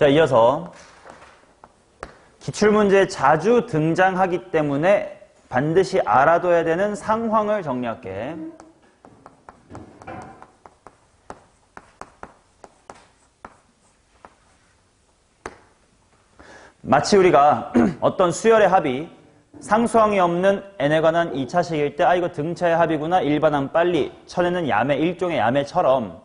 자, 이어서 기출문제에 자주 등장하기 때문에 반드시 알아둬야 되는 상황을 정리할게. 마치 우리가 어떤 수열의 합이 상수항이 없는 n에 관한 2차식일 때 이거 등차의 합이구나, 일반항 빨리 쳐내는 야매, 일종의 야매처럼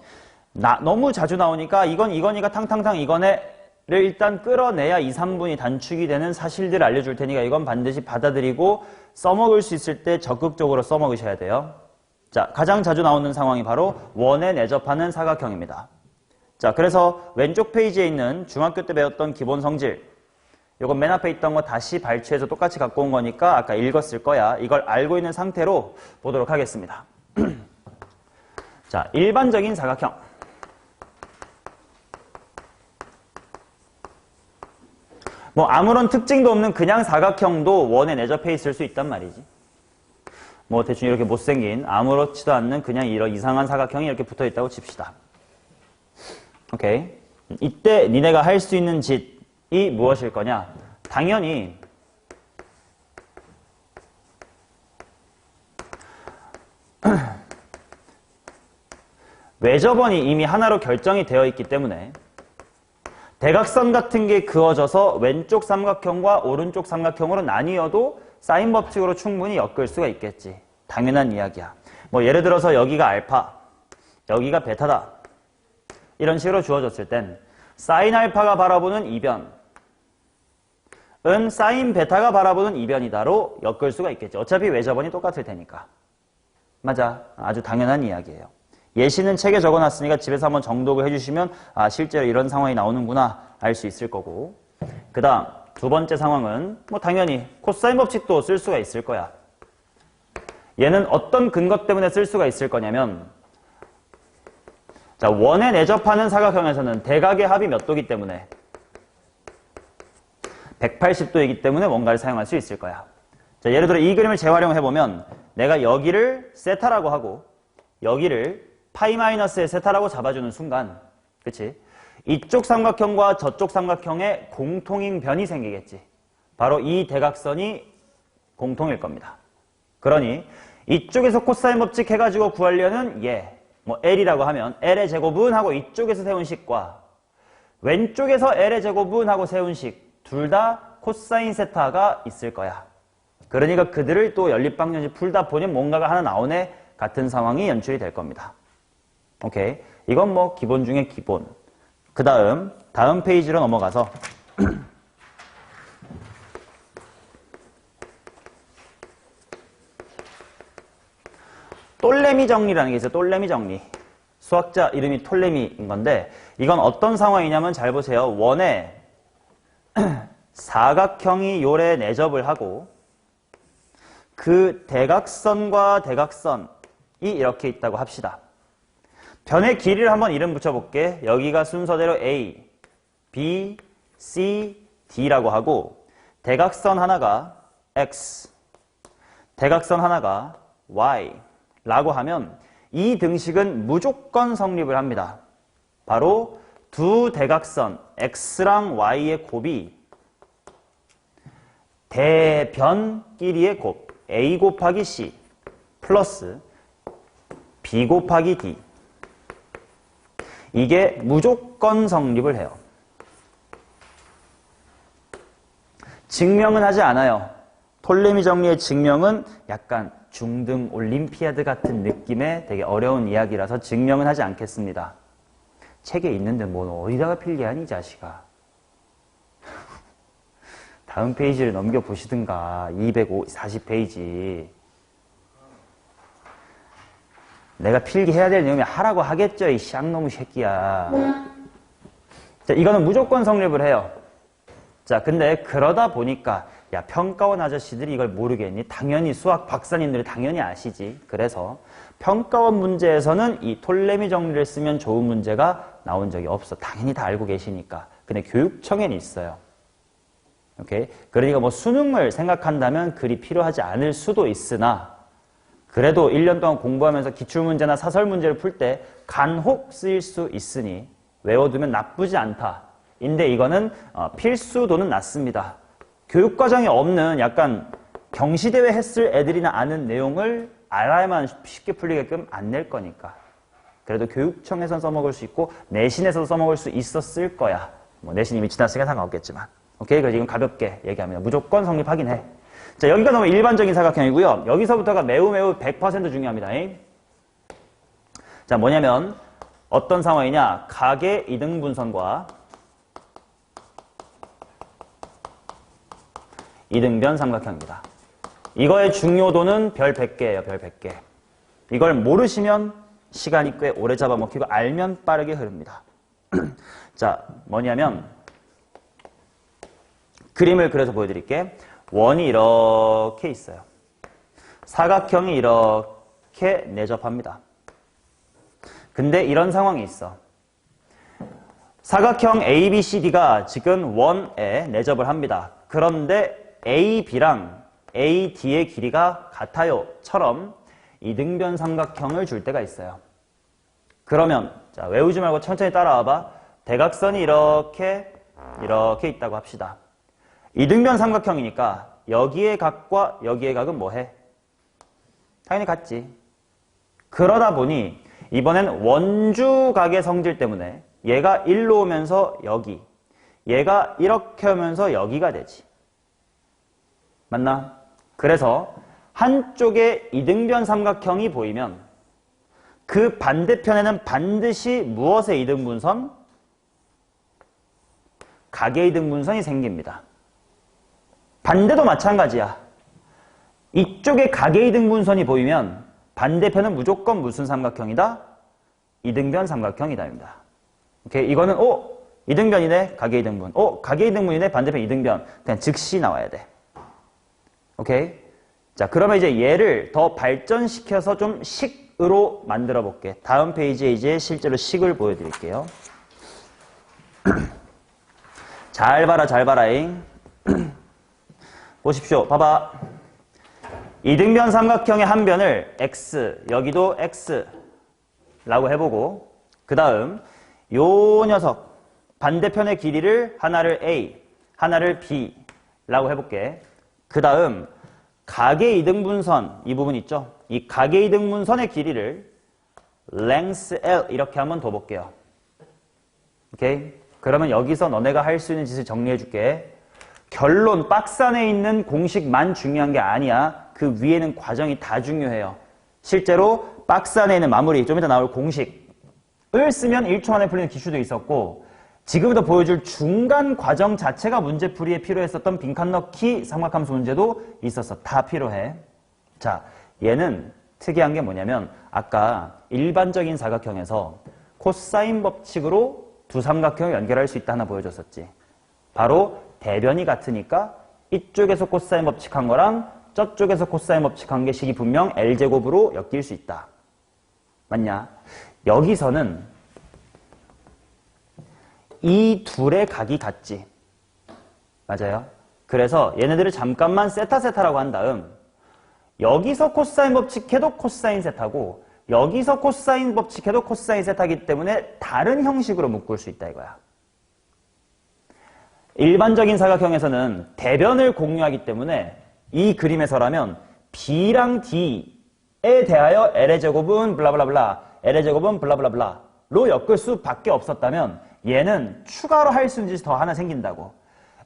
너무 자주 나오니까 이거니까 탕탕탕 이거네를 일단 끌어내야 2, 3분이 단축이 되는 사실들을 알려줄 테니까 이건 반드시 받아들이고 써먹을 수 있을 때 적극적으로 써먹으셔야 돼요. 자, 가장 자주 나오는 상황이 바로 원에 내접하는 사각형입니다. 자, 그래서 왼쪽 페이지에 있는 중학교 때 배웠던 기본 성질, 요건 맨 앞에 있던 거 다시 발췌해서 똑같이 갖고 온 거니까 아까 읽었을 거야. 이걸 알고 있는 상태로 보도록 하겠습니다. 자, 일반적인 사각형. 뭐 아무런 특징도 없는 그냥 사각형도 원에 내접해 있을 수 있단 말이지. 뭐 대충 이렇게 못생긴 아무렇지도 않는 그냥 이런 이상한 사각형이 이렇게 붙어 있다고 칩시다. 오케이. 이때 니네가 할 수 있는 짓이 무엇일 거냐? 당연히 외접원이 이미 하나로 결정이 되어 있기 때문에 대각선 같은 게 그어져서 왼쪽 삼각형과 오른쪽 삼각형으로 나뉘어도 사인 법칙으로 충분히 엮을 수가 있겠지. 당연한 이야기야. 뭐 예를 들어서 여기가 알파, 여기가 베타다. 이런 식으로 주어졌을 땐 사인 알파가 바라보는 이변은 사인 베타가 바라보는 이변이다로 엮을 수가 있겠지. 어차피 외접원이 똑같을 테니까. 맞아. 아주 당연한 이야기예요. 예시는 책에 적어놨으니까 집에서 한번 정독을 해주시면 실제로 이런 상황이 나오는구나 알 수 있을 거고. 그 다음 두 번째 상황은 뭐 당연히 코사인 법칙도 쓸 수가 있을 거야. 얘는 어떤 근거 때문에 쓸 수가 있을 거냐면, 자, 원에 내접하는 사각형에서는 대각의 합이 몇 도기 때문에 180도이기 때문에 뭔가를 사용할 수 있을 거야. 자, 예를 들어 이 그림을 재활용해보면 내가 여기를 세타라고 하고 여기를 파이 마이너스의 세타라고 잡아주는 순간, 그치? 이쪽 삼각형과 저쪽 삼각형에 공통인 변이 생기겠지. 바로 이 대각선이 공통일 겁니다. 그러니 이쪽에서 코사인 법칙 해가지고 구하려는 뭐 L이라고 하면 L의 제곱은 하고 이쪽에서 세운 식과 왼쪽에서 L의 제곱은 하고 세운 식 둘 다 코사인 세타가 있을 거야. 그러니까 그들을 또 연립방정식 풀다 보니 뭔가가 하나 나오네 같은 상황이 연출이 될 겁니다. 오케이. 이건 뭐 기본 중에 기본. 그 다음 페이지로 넘어가서 똘레미 정리라는 게 있어요. 똘레미 정리. 수학자 이름이 톨레미인 건데 이건 어떤 상황이냐면 잘 보세요. 원에 사각형이 요래 내접을 하고 그 대각선과 대각선이 이렇게 있다고 합시다. 변의 길이를 한번 이름 붙여볼게. 여기가 순서대로 A, B, C, D라고 하고 대각선 하나가 X, 대각선 하나가 Y 라고 하면 이 등식은 무조건 성립을 합니다. 바로 두 대각선 X랑 Y의 곱이 대변끼리의 곱 A 곱하기 C 플러스 B 곱하기 D, 이게 무조건 성립을 해요. 증명은 하지 않아요. 톨레미 정리의 증명은 약간 중등 올림피아드 같은 느낌의 되게 어려운 이야기라서 증명은 하지 않겠습니다. 책에 있는데 뭐 어디다가 필기하니 이 자식아. 다음 페이지를 넘겨보시든가. 240페이지. 내가 필기해야 될 내용이 하라고 하겠죠, 이 쌍놈의 새끼야. 자, 이거는 무조건 성립을 해요. 자, 근데 그러다 보니까 야, 평가원 아저씨들이 이걸 모르겠니? 당연히 수학 박사님들이 당연히 아시지. 그래서 평가원 문제에서는 이 톨레미 정리를 쓰면 좋은 문제가 나온 적이 없어. 당연히 다 알고 계시니까. 근데 교육청에는 있어요. 오케이? 그러니까 뭐 수능을 생각한다면 글이 필요하지 않을 수도 있으나 그래도 1년 동안 공부하면서 기출문제나 사설문제를 풀 때 간혹 쓰일 수 있으니 외워두면 나쁘지 않다. 인데 이거는 필수도는 낮습니다. 교육과정에 없는 약간 경시대회 했을 애들이나 아는 내용을 알아야만 쉽게 풀리게끔 안 낼 거니까. 그래도 교육청에선 써먹을 수 있고 내신에서도 써먹을 수 있었을 거야. 뭐 내신 이미 지났으니까 상관없겠지만. 오케이? 그래서 지금 가볍게 얘기합니다. 무조건 성립하긴 해. 자, 여기가 너무 일반적인 사각형이고요. 여기서부터가 매우 100% 중요합니다. 자, 뭐냐면 어떤 상황이냐? 각의 이등분선과 이등변 삼각형입니다. 이거의 중요도는 별 100개예요. 별 100개. 이걸 모르시면 시간이 꽤 오래 잡아먹히고 알면 빠르게 흐릅니다. 자, 뭐냐면 그림을 그려서 보여드릴게. 원이 이렇게 있어요. 사각형이 이렇게 내접합니다. 근데 이런 상황이 있어. 사각형 ABCD가 지금 원에 내접을 합니다. 그런데 AB랑 AD의 길이가 같아요처럼 이등변 삼각형을 줄 때가 있어요. 그러면 자, 외우지 말고 천천히 따라와봐. 대각선이 이렇게 있다고 합시다. 이등변 삼각형이니까 여기의 각과 여기의 각은 뭐해? 당연히 같지. 그러다 보니 이번엔 원주각의 성질 때문에 얘가 일로 오면서 여기, 얘가 이렇게 오면서 여기가 되지. 맞나? 그래서 한쪽에 이등변 삼각형이 보이면 그 반대편에는 반드시 무엇의 이등분선? 각의 이등분선이 생깁니다. 반대도 마찬가지야. 이쪽에 각의 이등분선이 보이면 반대편은 무조건 무슨 삼각형이다? 이등변 삼각형이다입니다. 오케이, 이거는 이등변이네, 각의 이등분. 각의 이등분이네, 반대편 이등변. 그냥 즉시 나와야 돼. 오케이? 자, 그러면 이제 얘를 더 발전시켜서 좀 식으로 만들어 볼게. 다음 페이지에 이제 실제로 식을 보여드릴게요. 잘 봐라잉. 보십시오. 봐봐. 이등변 삼각형의 한 변을 x, 여기도 x라고 해보고, 그 다음 요 녀석 반대편의 길이를 하나를 a, 하나를 b라고 해볼게. 그 다음 각의 이등분선 이 부분 있죠? 이 각의 이등분선의 길이를 length L 이렇게 한번 더 볼게요. 오케이? 그러면 여기서 너네가 할 수 있는 짓을 정리해 줄게. 결론 박스 안에 있는 공식만 중요한 게 아니야. 그 위에는 과정이 다 중요해요. 실제로 박스 안에 있는 마무리, 좀 이따 나올 공식을 쓰면 1초 만에 풀리는 기출도 있었고, 지금부터 보여줄 중간 과정 자체가 문제풀이에 필요했었던 빈칸 넣기 삼각함수 문제도 있었어. 다 필요해. 자, 얘는 특이한 게 뭐냐면 아까 일반적인 사각형에서 코사인 법칙으로 두 삼각형을 연결할 수 있다 하나 보여줬었지. 바로 대변이 같으니까 이쪽에서 코사인 법칙한 거랑 저쪽에서 코사인 법칙한 게 식이 분명 L제곱으로 엮일 수 있다. 맞냐? 여기서는 이 둘의 각이 같지. 맞아요? 그래서 얘네들을 잠깐만 세타라고 한 다음 여기서 코사인 법칙해도 코사인 세타고 여기서 코사인 법칙해도 코사인 세타이기 때문에 다른 형식으로 묶을 수 있다 이거야. 일반적인 사각형에서는 대변을 공유하기 때문에 이 그림에서라면 B랑 D에 대하여 L의 제곱은 블라블라블라, L의 제곱은 블라블라블라로 엮을 수밖에 없었다면 얘는 추가로 할 수 있는 짓이 더 하나 생긴다고.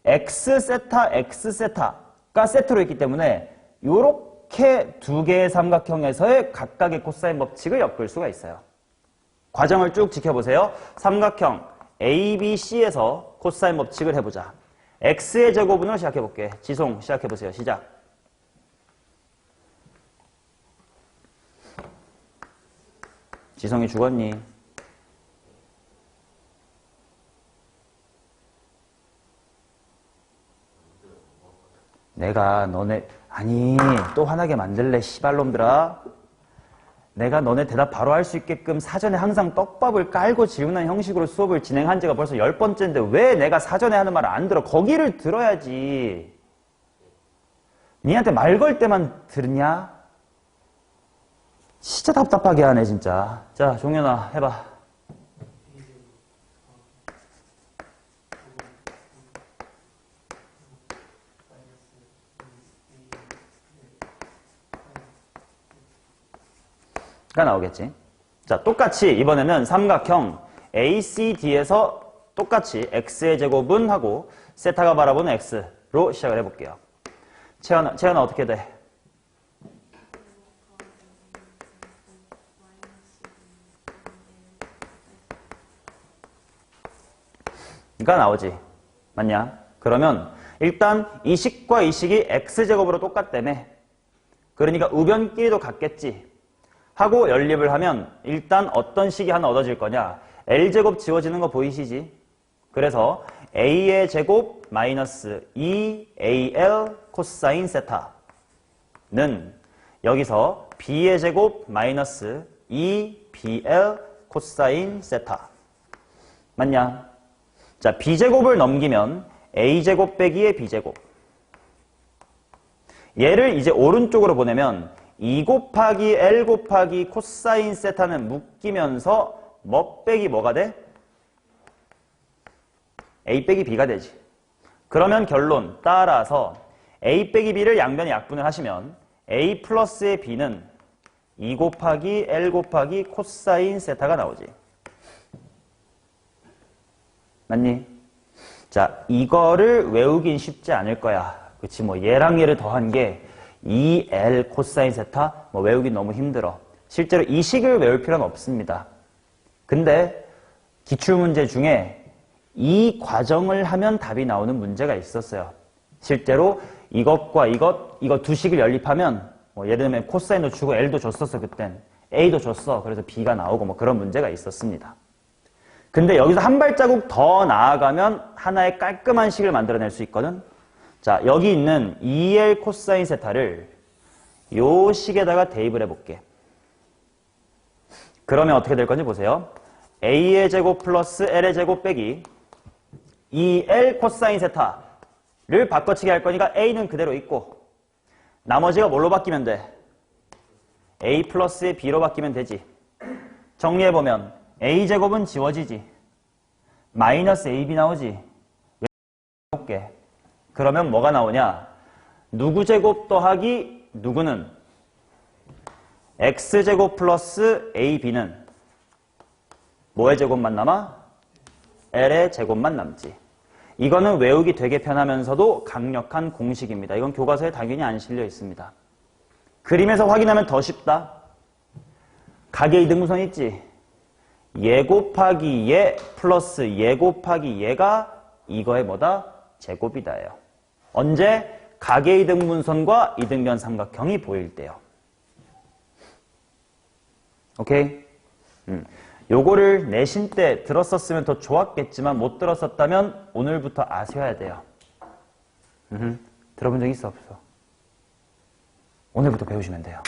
X 세타, X 세타가 세트로 있기 때문에 요렇게 두 개의 삼각형에서의 각각의 코사인 법칙을 엮을 수가 있어요. 과정을 쭉 지켜보세요. 삼각형 ABC에서 코사인 법칙을 해보자. X의 제곱으로 시작해볼게. 지송 시작해보세요. 시작. 지성이 죽었니? 내가 너네 아니 또 화나게 만들래 씨발놈들아. 내가 너네 대답 바로 할 수 있게끔 사전에 항상 떡밥을 깔고 질문하는 형식으로 수업을 진행한 지가 벌써 10번째인데 왜 내가 사전에 하는 말을 안 들어? 거기를 들어야지. 니한테 말 걸 때만 들으냐? 진짜 답답하게 하네 진짜. 자 종현아 해봐. 나오겠지. 자, 똑같이 이번에는 삼각형 ACD에서 똑같이 x의 제곱은 하고 세타가 바라보는 x로 시작을 해볼게요. 채연아 어떻게 돼? 그러니까 나오지. 맞냐? 그러면 일단 이 식과 이 식이 x제곱으로 똑같다며. 그러니까 우변끼리도 같겠지. 하고 연립을 하면 일단 어떤 식이 하나 얻어질 거냐? L제곱 지워지는 거 보이시지? 그래서 A의 제곱 마이너스 2AL 코사인 세타는 여기서 B의 제곱 마이너스 2BL 코사인 세타. 맞냐? 자, B제곱을 넘기면 A제곱 빼기의 B제곱. 얘를 이제 오른쪽으로 보내면 2 곱하기 L 곱하기 코사인 세타는 묶이면서 뭐 빼기 뭐가 돼? A 빼기 B가 되지. 그러면 결론 따라서 A 빼기 B를 양변에 약분을 하시면 A 플러스의 B는 2 곱하기 L 곱하기 코사인 세타가 나오지. 맞니? 자, 이거를 외우긴 쉽지 않을 거야. 그치, 뭐 얘랑 얘를 더한 게 2L 코사인 세타 뭐 외우긴 너무 힘들어. 실제로 이 식을 외울 필요는 없습니다. 근데 기출문제 중에 이 과정을 하면 답이 나오는 문제가 있었어요. 실제로 이것과 이거 두 식을 연립하면 뭐 예를 들면 코사인도 주고 L도 줬었어. 그땐 A도 줬어. 그래서 B가 나오고 뭐 그런 문제가 있었습니다. 근데 여기서 한 발자국 더 나아가면 하나의 깔끔한 식을 만들어낼 수 있거든. 자, 여기 있는 2L 코사인 세타를 요 식에다가 대입을 해볼게. 그러면 어떻게 될 건지 보세요. A의 제곱 플러스 L의 제곱 빼기 2L 코사인 세타를 바꿔치기 할 거니까 A는 그대로 있고 나머지가 뭘로 바뀌면 돼? A 플러스의 B로 바뀌면 되지. 정리해보면 A제곱은 지워지지. 마이너스 AB 나오지. 해볼게. 그러면 뭐가 나오냐? 누구 제곱 더하기 누구는? X제곱 플러스 AB는 뭐의 제곱만 남아? L의 제곱만 남지. 이거는 외우기 되게 편하면서도 강력한 공식입니다. 이건 교과서에 당연히 안 실려 있습니다. 그림에서 확인하면 더 쉽다. 각의 이등분선 있지? 얘 곱하기 얘 플러스 얘 곱하기 얘가 이거의 뭐다? 제곱이다예요. 언제? 각의 이등분선과 이등변 삼각형이 보일 때요. 오케이? 요거를 내신 때 들었었으면 더 좋았겠지만 못 들었었다면 오늘부터 아셔야 돼요. 들어본 적 있어 없어? 오늘부터 배우시면 돼요.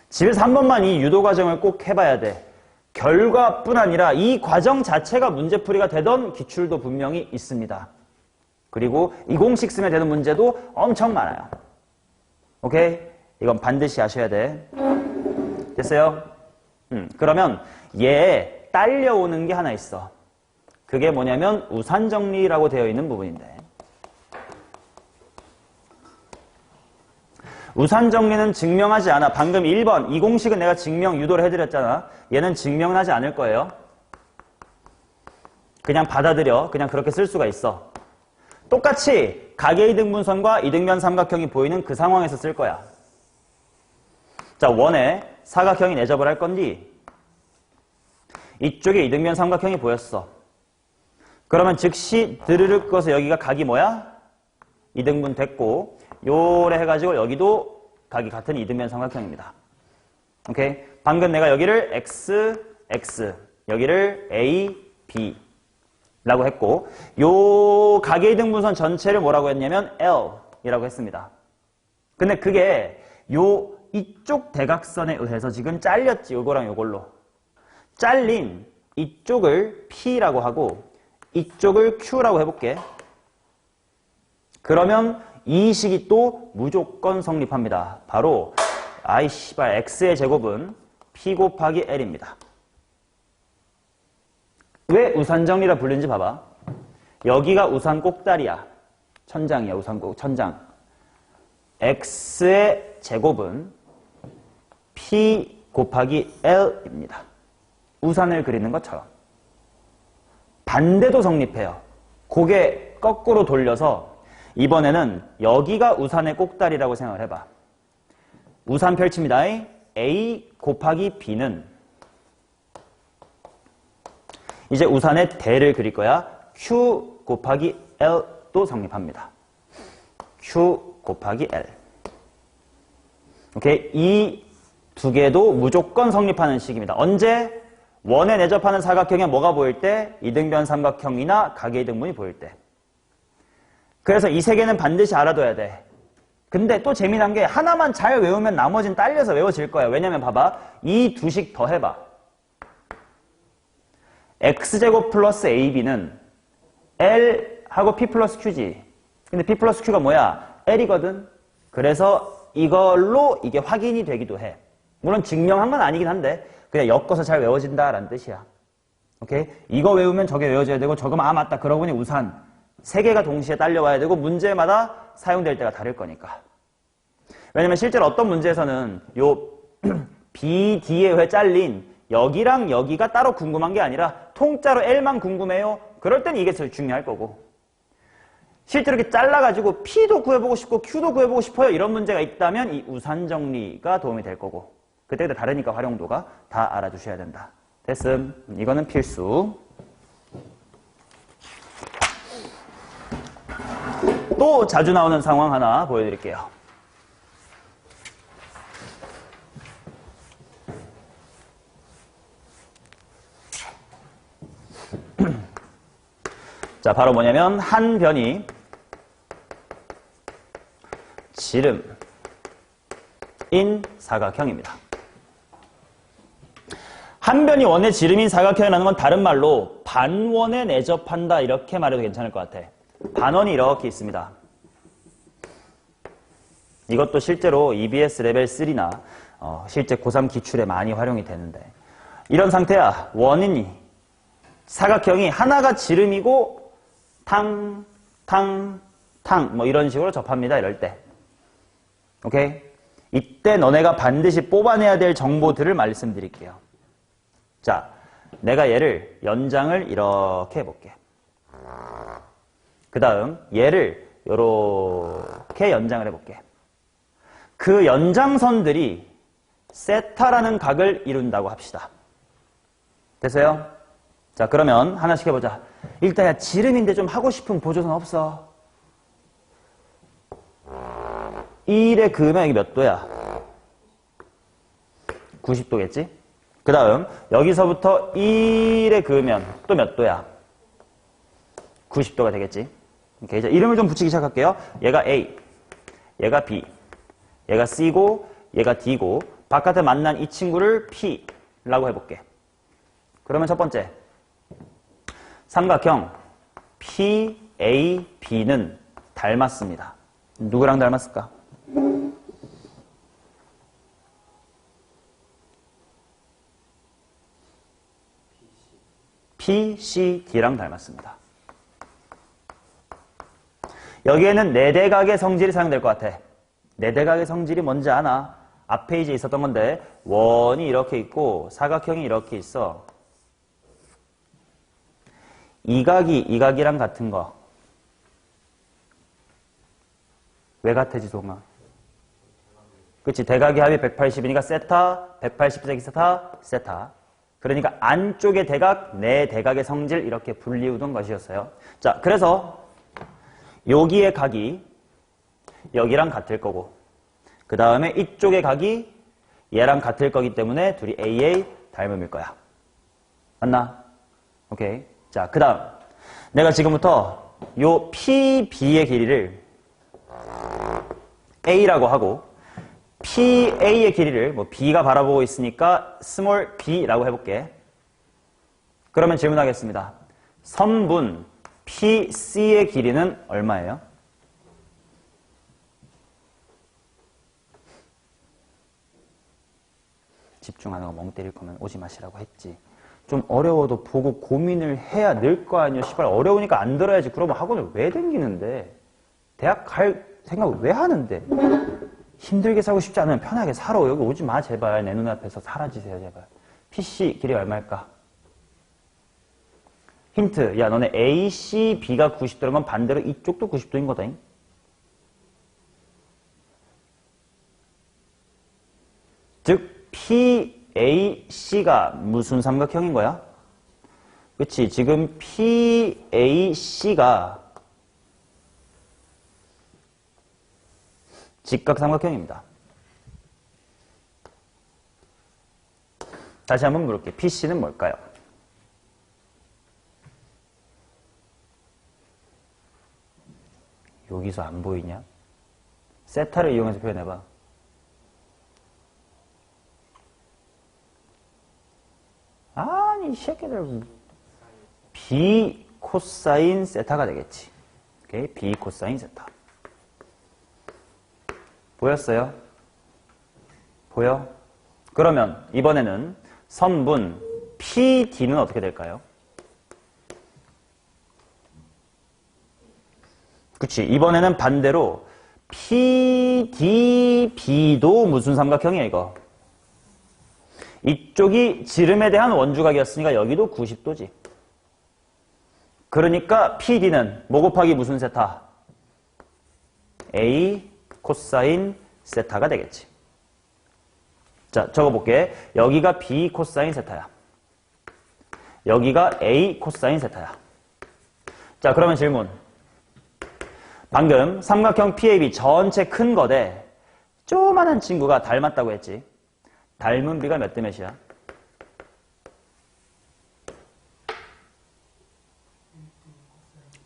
집에서 한 번만 이 유도 과정을 꼭 해봐야 돼. 결과뿐 아니라 이 과정 자체가 문제풀이가 되던 기출도 분명히 있습니다. 그리고 이 공식 쓰면 되는 문제도 엄청 많아요. 오케이? 이건 반드시 아셔야 돼. 됐어요? 그러면 얘에 딸려오는 게 하나 있어. 그게 뭐냐면 우산정리라고 되어 있는 부분인데 우산정리는 증명하지 않아. 방금 1번 이 공식은 내가 증명 유도를 해드렸잖아. 얘는 증명은 하지 않을 거예요. 그냥 받아들여. 그냥 그렇게 쓸 수가 있어. 똑같이 각의 이등분선과 이등변 삼각형이 보이는 그 상황에서 쓸 거야. 자, 원에 사각형이 내접을 할 건디 이쪽에 이등변 삼각형이 보였어. 그러면 즉시 드르륵 꺼서 여기가 각이 뭐야? 이등분 됐고 요래 해가지고 여기도 각이 같은 이등변 삼각형입니다. 오케이? 방금 내가 여기를 X, X 여기를 A, B 라고 했고 요 각의 이등분선 전체를 뭐라고 했냐면 L 이라고 했습니다. 근데 그게 요 이쪽 대각선에 의해서 지금 잘렸지. 요거랑 요걸로. 잘린 이쪽을 P라고 하고 이쪽을 Q라고 해볼게. 그러면 이 식이 또 무조건 성립합니다. 바로 아이씨발 X의 제곱은 P 곱하기 L입니다. 왜 우산정리라 부르는지 봐봐. 여기가 우산 꼭다리야. 천장이야. 우산 꼭 천장. X의 제곱은 P 곱하기 L입니다. 우산을 그리는 것처럼. 반대도 성립해요. 고개 거꾸로 돌려서 이번에는 여기가 우산의 꼭다리라고 생각을 해봐. 우산 펼칩니다. A 곱하기 B는 이제 우산의 대를 그릴 거야. Q 곱하기 L도 성립합니다. Q 곱하기 L. 오케이? 이 두 개도 무조건 성립하는 식입니다. 언제? 원에 내접하는 사각형에 뭐가 보일 때? 이등변 삼각형이나 각이등분이 보일 때. 그래서 이 세 개는 반드시 알아둬야 돼. 근데 또 재미난 게 하나만 잘 외우면 나머지는 딸려서 외워질 거야. 왜냐면 봐봐. 이 두 식 더 해봐. x제곱 플러스 ab는 L하고 P 플러스 Q지. 근데 P 플러스 Q가 뭐야? L이거든. 그래서 이걸로 이게 확인이 되기도 해. 물론 증명한 건 아니긴 한데 그냥 엮어서 잘 외워진다라는 뜻이야. 오케이? 이거 외우면 저게 외워져야 되고 저거 맞다. 그러고 보니 우산 세 개가 동시에 딸려와야 되고 문제마다 사용될 때가 다를 거니까. 왜냐면 실제로 어떤 문제에서는 요 BD에 회 잘린 여기랑 여기가 따로 궁금한 게 아니라 통짜로 L만 궁금해요. 그럴 땐 이게 제일 중요할 거고. 실제로 이렇게 잘라가지고 P도 구해보고 싶고 Q도 구해보고 싶어요. 이런 문제가 있다면 이 우산 정리가 도움이 될 거고. 그때그때 다르니까 활용도가 다 알아두셔야 된다. 됐음. 이거는 필수. 또 자주 나오는 상황 하나 보여드릴게요. 자, 바로 뭐냐면 한 변이 지름인 사각형입니다. 한 변이 원의 지름인 사각형이라는 건 다른 말로 반원에 내접한다 이렇게 말해도 괜찮을 것 같아. 반원이 이렇게 있습니다. 이것도 실제로 EBS 레벨 3나 실제 고3 기출에 많이 활용이 되는데 이런 상태야. 원인이 사각형이 하나가 지름이고 탕, 탕, 탕 뭐 이런 식으로 접합니다. 이럴 때. 오케이? 이때 너네가 반드시 뽑아내야 될 정보들을 말씀드릴게요. 자, 내가 얘를 연장을 이렇게 해볼게. 그 다음 얘를 이렇게 연장을 해볼게. 그 연장선들이 세타라는 각을 이룬다고 합시다. 됐어요? 자, 그러면 하나씩 해보자. 일단 야, 지름인데 좀 하고 싶은 보조선 없어? 1에 그으면 여기 몇 도야? 90도겠지? 그 다음 여기서부터 1에 그으면 또 몇 도야? 90도가 되겠지? 오케이, 이제 이름을 좀 붙이기 시작할게요. 얘가 A, 얘가 B, 얘가 C고 얘가 D고 바깥에 만난 이 친구를 P라고 해볼게. 그러면 첫 번째 삼각형 PAB는 닮았습니다. 누구랑 닮았을까? PCD랑 닮았습니다. 여기에는 네대각의 성질이 사용될 것 같아. 네대각의 성질이 뭔지 아나? 앞 페이지에 있었던 건데 원이 이렇게 있고 사각형이 이렇게 있어. 이각이랑 같은 거. 왜 같아, 지송아? 그치, 대각의 합이 180이니까 세타, 180 세타, 세타. 그러니까 안쪽의 대각, 내 대각의 성질 이렇게 분리우던 것이었어요. 자, 그래서 여기의 각이 여기랑 같을 거고 그 다음에 이쪽의 각이 얘랑 같을 거기 때문에 둘이 AA 닮음일 거야. 맞나? 오케이. 자, 그 다음 내가 지금부터 요 PB의 길이를 A라고 하고 PA의 길이를 뭐 B가 바라보고 있으니까 스몰 b라고 해볼게. 그러면 질문하겠습니다. 선분 PC의 길이는 얼마예요? 집중하는 거 멍 때릴 거면 오지 마시라고 했지. 좀 어려워도 보고 고민을 해야 늘 거 아니야. 시발 어려우니까 안 들어야지. 그러면 학원을 왜 다니는데? 대학 갈 생각을 왜 하는데? 힘들게 살고 싶지 않으면 편하게 살아. 여기 오지 마 제발. 내 눈앞에서 사라지세요 제발. PC 길이 얼마일까? 힌트. 야 너네 A, C, B가 90도라는 건 반대로 이쪽도 90도인 거다잉. 즉 PAC가 무슨 삼각형인 거야? 그치? 지금 PAC가 직각삼각형입니다. 다시 한번 물을게. PC는 뭘까요? 여기서 안 보이냐? 세타를 이용해서 표현해봐. 아니 이 새끼들 B 코사인 세타가 되겠지. 오케이? B 코사인 세타. 보였어요? 보여? 그러면 이번에는 선분 PD는 어떻게 될까요? 그치? 이번에는 반대로 PDB도 무슨 삼각형이야 이거? 이쪽이 지름에 대한 원주각이었으니까 여기도 90도지. 그러니까 PD는 뭐 곱하기 무슨 세타? A 코사인 세타가 되겠지. 자, 적어볼게. 여기가 B 코사인 세타야. 여기가 A 코사인 세타야. 자, 그러면 질문. 방금 삼각형 PAB 전체 큰 거대 조그만한 친구가 닮았다고 했지. 닮은 비가 몇 대 몇이야?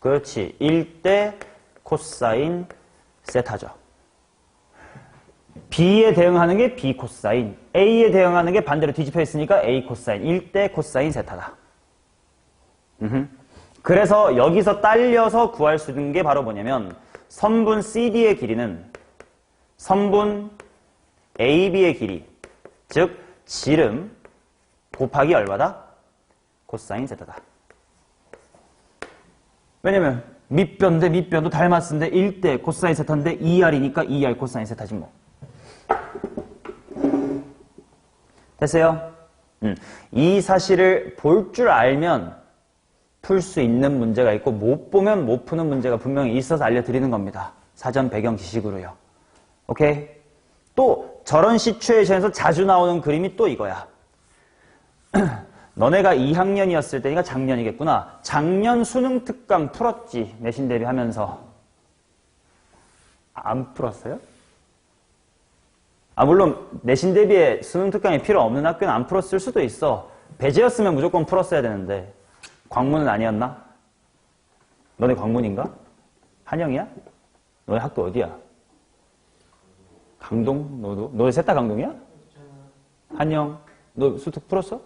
그렇지. 1대 코사인 세타죠. B에 대응하는 게 B 코사인, A에 대응하는 게 반대로 뒤집혀 있으니까 A 코사인, 1대 코사인 세타다. 그래서 여기서 딸려서 구할 수 있는 게 바로 뭐냐면 선분 CD의 길이는 선분 AB의 길이, 즉 지름 곱하기 얼마다? 코사인 세타다. 왜냐면 밑변 대 밑변도 닮았는데 1대 코사인 세타인데 2R이니까 2R 코사인 세타지 뭐. 됐어요? 이 사실을 볼 줄 알면 풀 수 있는 문제가 있고 못 보면 못 푸는 문제가 분명히 있어서 알려드리는 겁니다. 사전 배경 지식으로요. 오케이? 또 저런 시츄에이션에서 자주 나오는 그림이 또 이거야. 너네가 2학년이었을 때니까 작년이겠구나. 작년 수능 특강 풀었지. 내신 대비하면서. 안 풀었어요? 물론 내신 대비에 수능 특강이 필요 없는 학교는 안 풀었을 수도 있어. 배제였으면 무조건 풀었어야 되는데 광문은 아니었나? 너네 광문인가? 한영이야? 너네 학교 어디야? 강동? 너도? 너네 셋 다 강동이야? 한영? 너 수특 풀었어?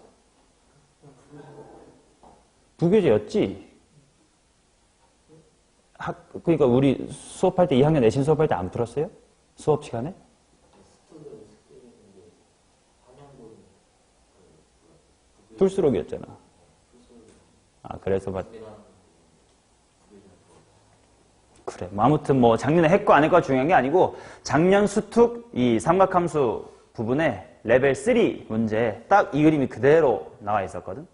부교재였지? 그러니까 우리 수업할 때 2학년 내신 수업할 때 안 풀었어요? 수업 시간에? 풀수록이었잖아. 그래서 그래. 아무튼 뭐 작년에 했고 안 했고가 중요한 게 아니고 작년 수특 이 삼각함수 부분에 레벨 3 문제 딱 이 그림이 그대로 나와 있었거든.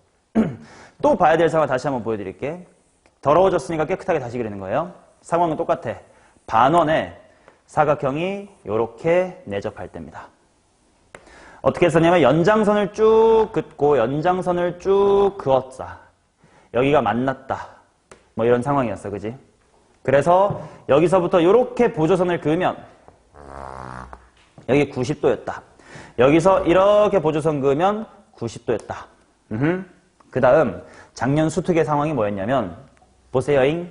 또 봐야 될 상황 다시 한번 보여드릴게. 더러워졌으니까 깨끗하게 다시 그리는 거예요. 상황은 똑같아. 반원에 사각형이 이렇게 내접할 때입니다. 어떻게 했었냐면 연장선을 쭉 긋고 연장선을 쭉 그었다. 여기가 만났다. 뭐 이런 상황이었어. 그지? 그래서 여기서부터 이렇게 보조선을 그으면 여기 90도였다. 여기서 이렇게 보조선 그으면 90도였다. 그 다음 작년 수특의 상황이 뭐였냐면 보세요잉.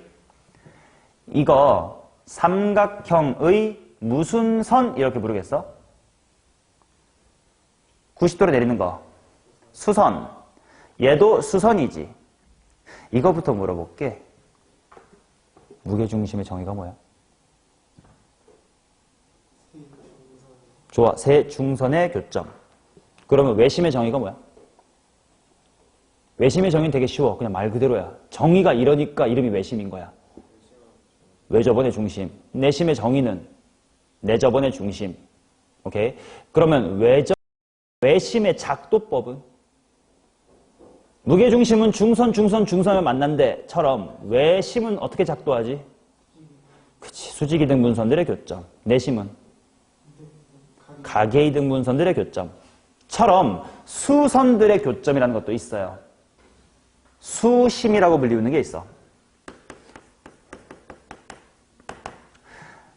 이거 삼각형의 무슨 선 이렇게 부르겠어? 90도로 내리는 거. 수선. 얘도 수선이지. 이거부터 물어볼게. 무게중심의 정의가 뭐야? 좋아. 세 중선의 교점. 그러면 외심의 정의가 뭐야? 외심의 정의는 되게 쉬워. 그냥 말 그대로야. 정의가 이러니까 이름이 외심인 거야. 외접원의 중심. 내심의 정의는 내접원의 중심. 오케이. 그러면 외심의 작도법은 무게중심은 중선을 만난데처럼 외심은 어떻게 작도하지? 그치. 수직이등 분선들의 교점. 내심은 가계이등 분선들의 교점처럼 수선들의 교점이라는 것도 있어요. 수심이라고 불리우는 게 있어.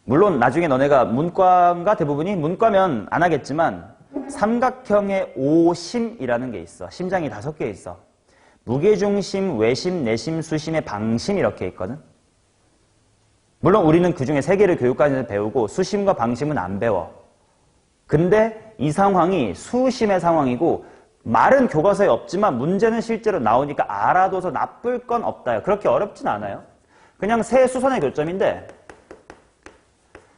물론 나중에 너네가 문과가 대부분이 문과면 안 하겠지만 삼각형의 오심이라는 게 있어. 심장이 5개 있어. 무게중심, 외심, 내심, 수심의 방심 이렇게 있거든. 물론 우리는 그중에 3개를 교육과정에서 배우고 수심과 방심은 안 배워. 근데 이 상황이 수심의 상황이고 말은 교과서에 없지만 문제는 실제로 나오니까 알아둬서 나쁠 건 없다요. 그렇게 어렵진 않아요. 그냥 세 수선의 교점인데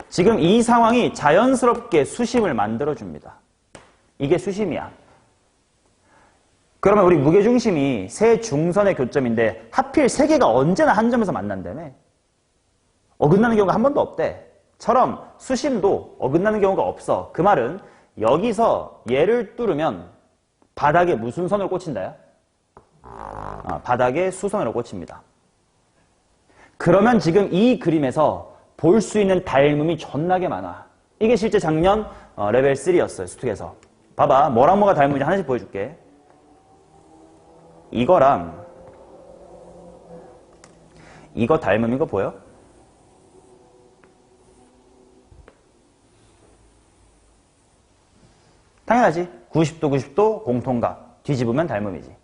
지금 이 상황이 자연스럽게 수심을 만들어줍니다. 이게 수심이야. 그러면 우리 무게중심이 세 중선의 교점인데 하필 3개가 언제나 한 점에서 만난다며. 어긋나는 경우가 한 번도 없대. 처럼 수심도 어긋나는 경우가 없어. 그 말은 여기서 얘를 뚫으면 바닥에 무슨 선을 꽂힌다요? 바닥에 수선으로 꽂힙니다. 그러면 지금 이 그림에서 볼 수 있는 닮음이 존나게 많아. 이게 실제 작년 레벨 3였어요. 수특에서. 봐봐. 뭐랑 뭐가 닮은지 하나씩 보여줄게. 이거랑 이거 닮은 거 보여? 당연하지. 90도 90도 공통각. 뒤집으면 닮음이지.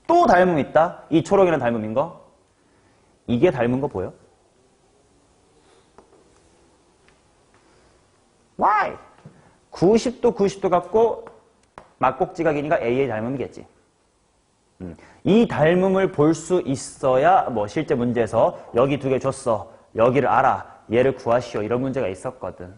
또 닮음 있다. 이 초록이랑 닮음인 거. 이게 닮은 거 보여? Why? 90도 90도 갖고 막곡지각이니까 A의 닮음이겠지. 이 닮음을 볼 수 있어야 뭐 실제 문제에서 여기 2개 줬어. 여기를 알아. 얘를 구하시오. 이런 문제가 있었거든.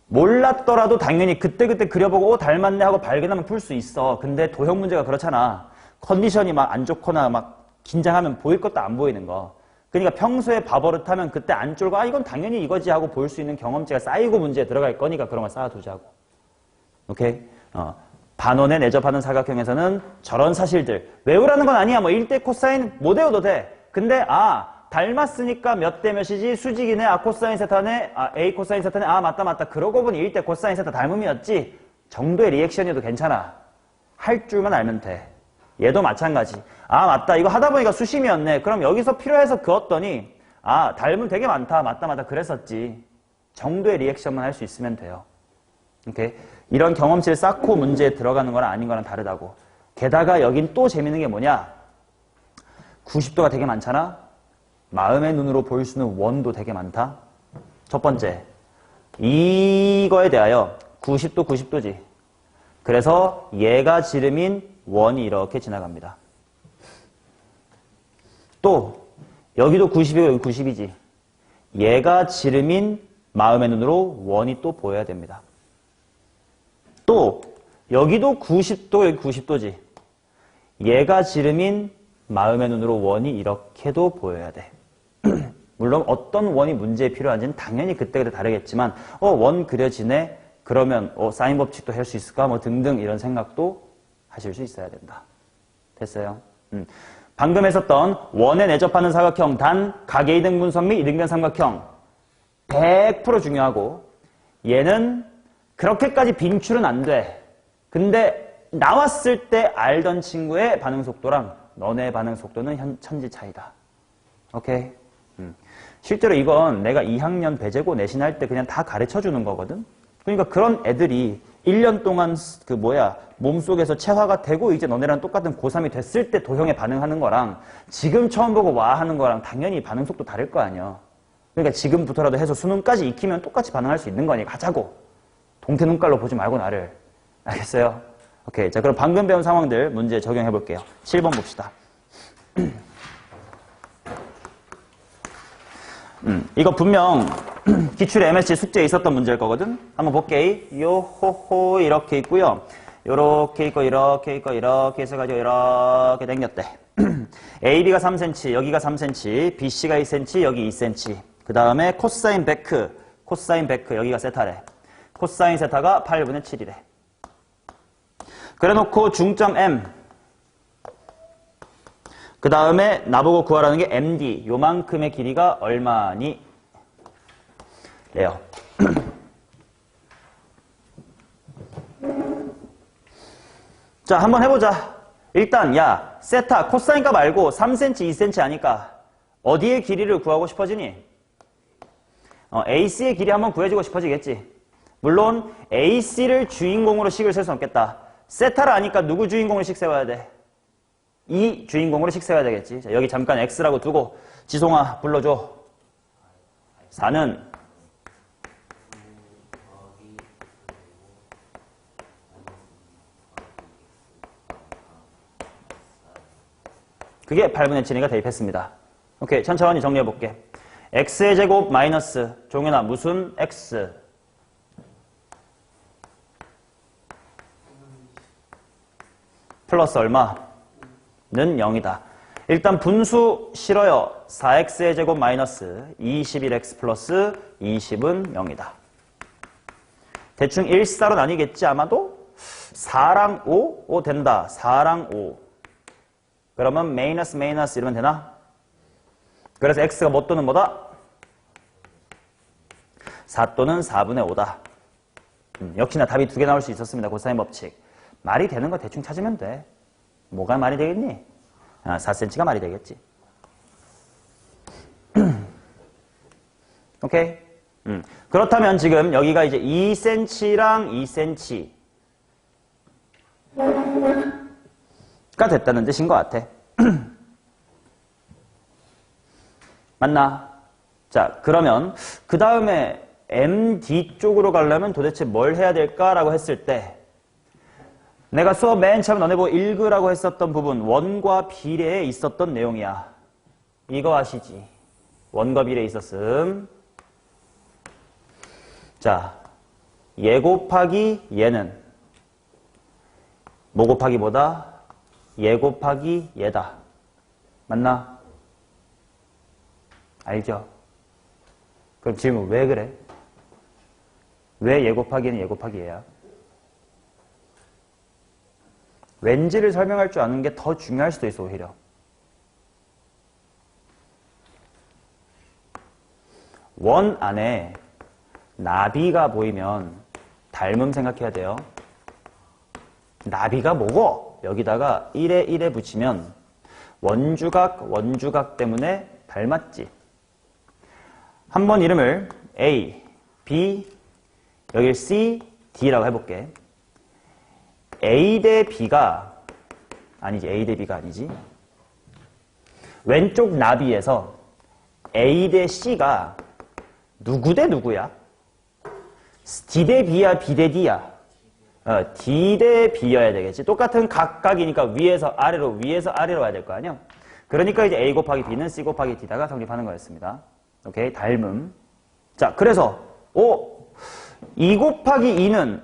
몰랐더라도 당연히 그때그때 그려보고 닮았네 하고 발견하면 풀 수 있어. 근데 도형 문제가 그렇잖아. 컨디션이 막 안 좋거나 막 긴장하면 보일 것도 안 보이는 거. 그러니까 평소에 바버릇하면 그때 안 쫄고 이건 당연히 이거지 하고 볼 수 있는 경험치가 쌓이고 문제에 들어갈 거니까 그런 걸 쌓아두자고. 오케이? 반원에 내접하는 사각형에서는 저런 사실들 외우라는 건 아니야. 뭐 1대 코사인 못 외워도 돼. 근데 닮았으니까 몇 대 몇이지? 수직이네. 코사인 세타네. A 코사인 세타네. 맞다. 그러고 보니 1대 코사인 세타 닮음이었지. 정도의 리액션이어도 괜찮아. 할 줄만 알면 돼. 얘도 마찬가지. 맞다. 이거 하다 보니까 수심이었네. 그럼 여기서 필요해서 그었더니 닮음 되게 많다. 맞다. 그랬었지. 정도의 리액션만 할 수 있으면 돼요. 오케이? 이런 경험치를 쌓고 문제에 들어가는 거랑 아닌 거랑 다르다고. 게다가 여긴 또 재밌는 게 뭐냐? 90도가 되게 많잖아? 마음의 눈으로 볼 수 있는 원도 되게 많다. 첫 번째, 이거에 대하여 90도 90도지. 그래서 얘가 지름인 원이 이렇게 지나갑니다. 또 여기도 90이고 여기 90이지. 얘가 지름인 마음의 눈으로 원이 또 보여야 됩니다. 또 여기도 90도 여기 90도지. 얘가 지름인 마음의 눈으로 원이 이렇게도 보여야 돼. 물론 어떤 원이 문제에 필요한지는 당연히 그때그때 다르겠지만 원 그려지네? 그러면 사인 법칙도 할 수 있을까? 뭐 등등 이런 생각도 하실 수 있어야 된다. 됐어요? 방금 했었던 원에 내접하는 사각형 단 가계이등 분선 및 이등변 삼각형 100% 중요하고 얘는 그렇게까지 빈출은 안 돼. 근데 나왔을 때 알던 친구의 반응 속도랑 너네 반응 속도는 천지 차이다. 오케이? 실제로 이건 내가 2학년 배제고 내신할 때 그냥 다 가르쳐주는 거거든? 그러니까 그런 애들이 1년 동안 몸속에서 체화가 되고 이제 너네랑 똑같은 고3이 됐을 때 도형에 반응하는 거랑 지금 처음 보고 와 하는 거랑 당연히 반응 속도 다를 거 아니야. 그러니까 지금부터라도 해서 수능까지 익히면 똑같이 반응할 수 있는 거니까 하자고. 동태 눈깔로 보지 말고 나를. 알겠어요? 오케이. 자, 그럼 방금 배운 상황들 문제 적용해 볼게요. 7번 봅시다. 이거 분명 기출 MSC 숙제에 있었던 문제일 거거든? 한번 볼게. 요호호 이렇게 있고요. 요렇게 있고 이렇게 있고 이렇게 해서가지고 이렇게 당겼대. AB가 3cm, 여기가 3cm, BC가 2cm, 여기 2cm. 그 다음에 코사인 베크, 여기가 세타래. 코사인 세타가 8분의 7이래. 그래놓고 중점 M. 그 다음에 나보고 구하라는 게 MD. 요만큼의 길이가 얼마니? 래요. 자, 한번 해보자. 일단, 야, 세타, 코사인 값 알고 3cm, 2cm 아니까 어디의 길이를 구하고 싶어지니? AC의 길이 한번 구해주고 싶어지겠지. 물론 AC를 주인공으로 식을 셀 수 없겠다. 세타를 아니까 누구 주인공으로 식 세워야 돼? 이 주인공으로 식 세워야 되겠지. 자, 여기 잠깐 X라고 두고 지송아 불러줘. 4는 그게 8분의 7이니까 대입했습니다. 오케이, 천천히 정리해볼게. x의 제곱 마이너스 종현아 무슨 x 플러스 얼마는 0이다. 일단 분수 싫어요. 4x의 제곱 마이너스 21x 플러스 20은 0이다. 대충 1, 4로 나뉘겠지 아마도? 4랑 5? 5 된다. 4랑 5. 그러면 마이너스 마이너스 이러면 되나? 그래서 x가 뭐 또는 뭐다? 4 또는 4분의 5다. 역시나 답이 두 개 나올 수 있었습니다. 고사인 법칙. 말이 되는 거 대충 찾으면 돼. 뭐가 말이 되겠니? 4cm가 말이 되겠지. 오케이? 그렇다면 지금 여기가 이제 2cm랑 2cm가 됐다는 뜻인 것 같아. 맞나? 자, 그러면 그 다음에 MD 쪽으로 가려면 도대체 뭘 해야 될까라고 했을 때 내가 수업 맨 처음 너네 보고 읽으라고 했었던 부분 원과 비례에 있었던 내용이야. 이거 아시지? 원과 비례에 있었음. 자, 얘 곱하기 얘는 뭐 곱하기 뭐다? 얘 곱하기 얘다. 맞나? 알죠? 그럼 질문 왜 그래? 왜 얘 곱하기 얘는 얘 곱하기 얘야? 왠지를 설명할 줄 아는 게 더 중요할 수도 있어, 오히려. 원 안에 나비가 보이면 닮음 생각해야 돼요. 나비가 뭐고? 여기다가 1에 1에 붙이면 원주각 때문에 닮았지. 한번 이름을 A, B, 여기 C, D라고 해볼게. A 대 B가 아니지. A 대 B가 아니지. 왼쪽 나비에서 A 대 C가 누구 대 누구야? D 대 B야, B 대 D야? D 대 B여야 되겠지. 똑같은 각각이니까 위에서 아래로 와야 될 거 아니야? 그러니까 이제 A 곱하기 B는 C 곱하기 D다가 성립하는 거였습니다. 오케이, 닮음. 자, 그래서 2 곱하기 2는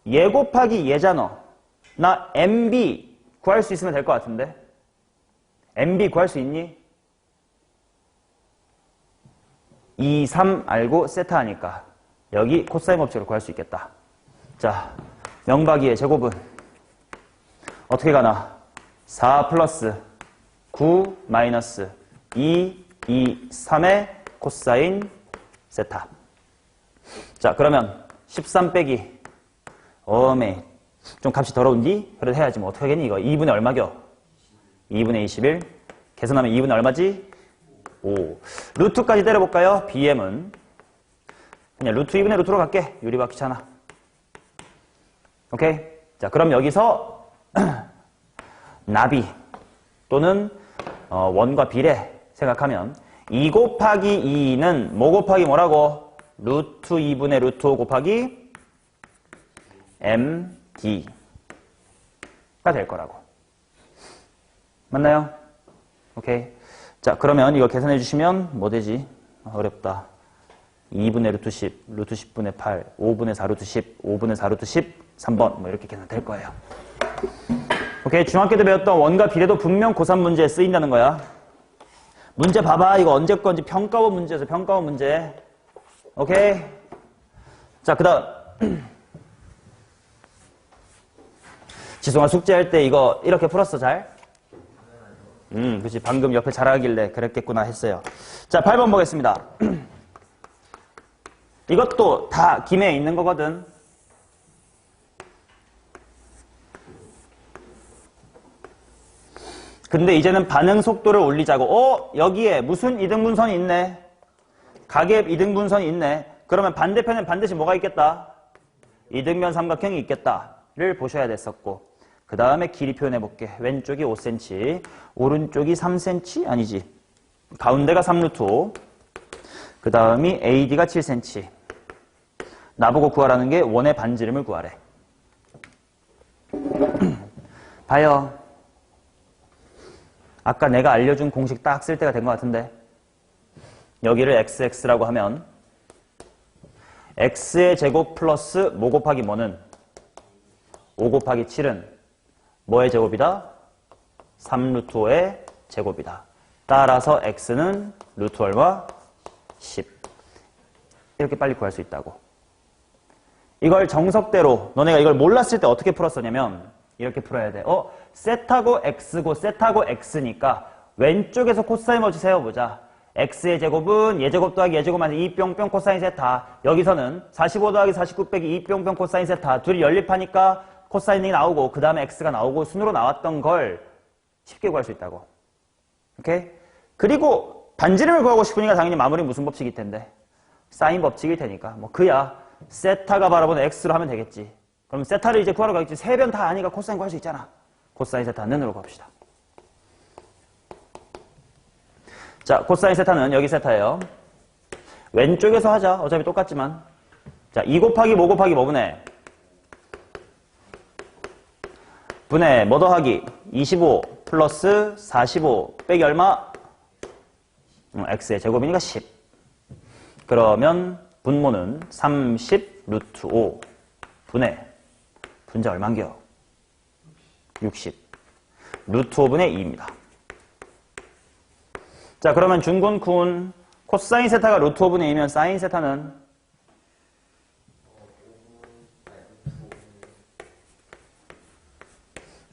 얘 곱하기 얘잖아. 나 MB 구할 수 있으면 될 것 같은데. MB 구할 수 있니? 2, 3 알고 세타하니까 여기 코사인 법칙으로 구할 수 있겠다. 자, 명박이의 제곱은 어떻게 가나? 4 플러스 9 마이너스 2, 3의 코사인 세타. 자, 그러면 13 빼기 어메 좀 값이 더러운디? 그래도 해야지 뭐 어떡하겠니 이거. 2분의 얼마겨? 2분의 21 계산하면 2분의 얼마지? 5. 루트까지 때려볼까요? BM은 그냥 루트 2분의 루트로 갈게. 유리바 귀찮아. 오케이? 자, 그럼 여기서 나비 또는 원과 비례 생각하면 2 곱하기 2는 뭐 곱하기 뭐라고? 루트 2분의 루트 5 곱하기 MD가 될 거라고. 맞나요? 오케이. 자, 그러면 이거 계산해 주시면 뭐 되지? 어렵다. 2분의 루트 10, 루트 10분의 8, 5분의 4 루트 10, 5분의 4 루트 10, 3번 뭐 이렇게 계산될 거예요. 오케이. 중학교 때 배웠던 원과 비례도 분명 고3 문제에 쓰인다는 거야. 문제 봐봐. 이거 언제 건지 평가원 문제에서 평가원 문제. 오케이. 자, 그 다음 지송아 숙제할 때 이거 이렇게 풀었어 잘? 그치 방금 옆에 잘하길래 그랬겠구나 했어요. 자 8번 보겠습니다. 이것도 다 김에 있는 거거든. 근데 이제는 반응 속도를 올리자고. 여기에 무슨 이등분선이 있네. 가계의 이등분선이 있네. 그러면 반대편엔 반드시 뭐가 있겠다? 이등변 삼각형이 있겠다를 보셔야 됐었고, 그 다음에 길이 표현해 볼게. 왼쪽이 5cm, 오른쪽이 3cm? 아니지. 가운데가 3루트 5. 그 다음이 AD가 7cm. 나보고 구하라는 게 원의 반지름을 구하래. 봐요. 아까 내가 알려준 공식 딱 쓸 때가 된 것 같은데, 여기를 xx라고 하면 x의 제곱 플러스 뭐 곱하기 뭐는 5 곱하기 7은 뭐의 제곱이다? 3루트 5의 제곱이다. 따라서 x는 루트 얼마? 10. 이렇게 빨리 구할 수 있다고. 이걸 정석대로 너네가 이걸 몰랐을 때 어떻게 풀었었냐면 이렇게 풀어야 돼. 세타고 x고 세타고 x니까 왼쪽에서 코사인 법칙 세워보자. x의 제곱은 예제곱 더하기 예제곱만 2 뿅뿅 코사인 세타. 여기서는 45 더하기 49 빼기 2 뿅뿅 코사인 세타. 둘이 연립하니까 코사인이 나오고 그 다음에 x가 나오고 순으로 나왔던 걸 쉽게 구할 수 있다고. 오케이? 그리고 반지름을 구하고 싶으니까 당연히 마무리 무슨 법칙일 텐데? 사인 법칙일 테니까. 뭐 그야 세타가 바라보는 x로 하면 되겠지. 그럼 세타를 이제 구하러 가겠지. 세 변 다 아니까 코사인 구할 수 있잖아. 코사인 세타는 으로 갑시다. 자, 코사인 세타는 여기 세타예요. 왼쪽에서 하자. 어차피 똑같지만. 자, 2 곱하기 뭐 곱하기 뭐 분의? 분의 뭐 더하기? 25 플러스 45 빼기 얼마? x의 제곱이니까 10. 그러면 분모는 30 루트 5 분의 분자 얼만겨? 60. 루트 5분의 2입니다. 자, 그러면 중군쿤 코사인 세타가 루트 5분의 2면 사인 세타는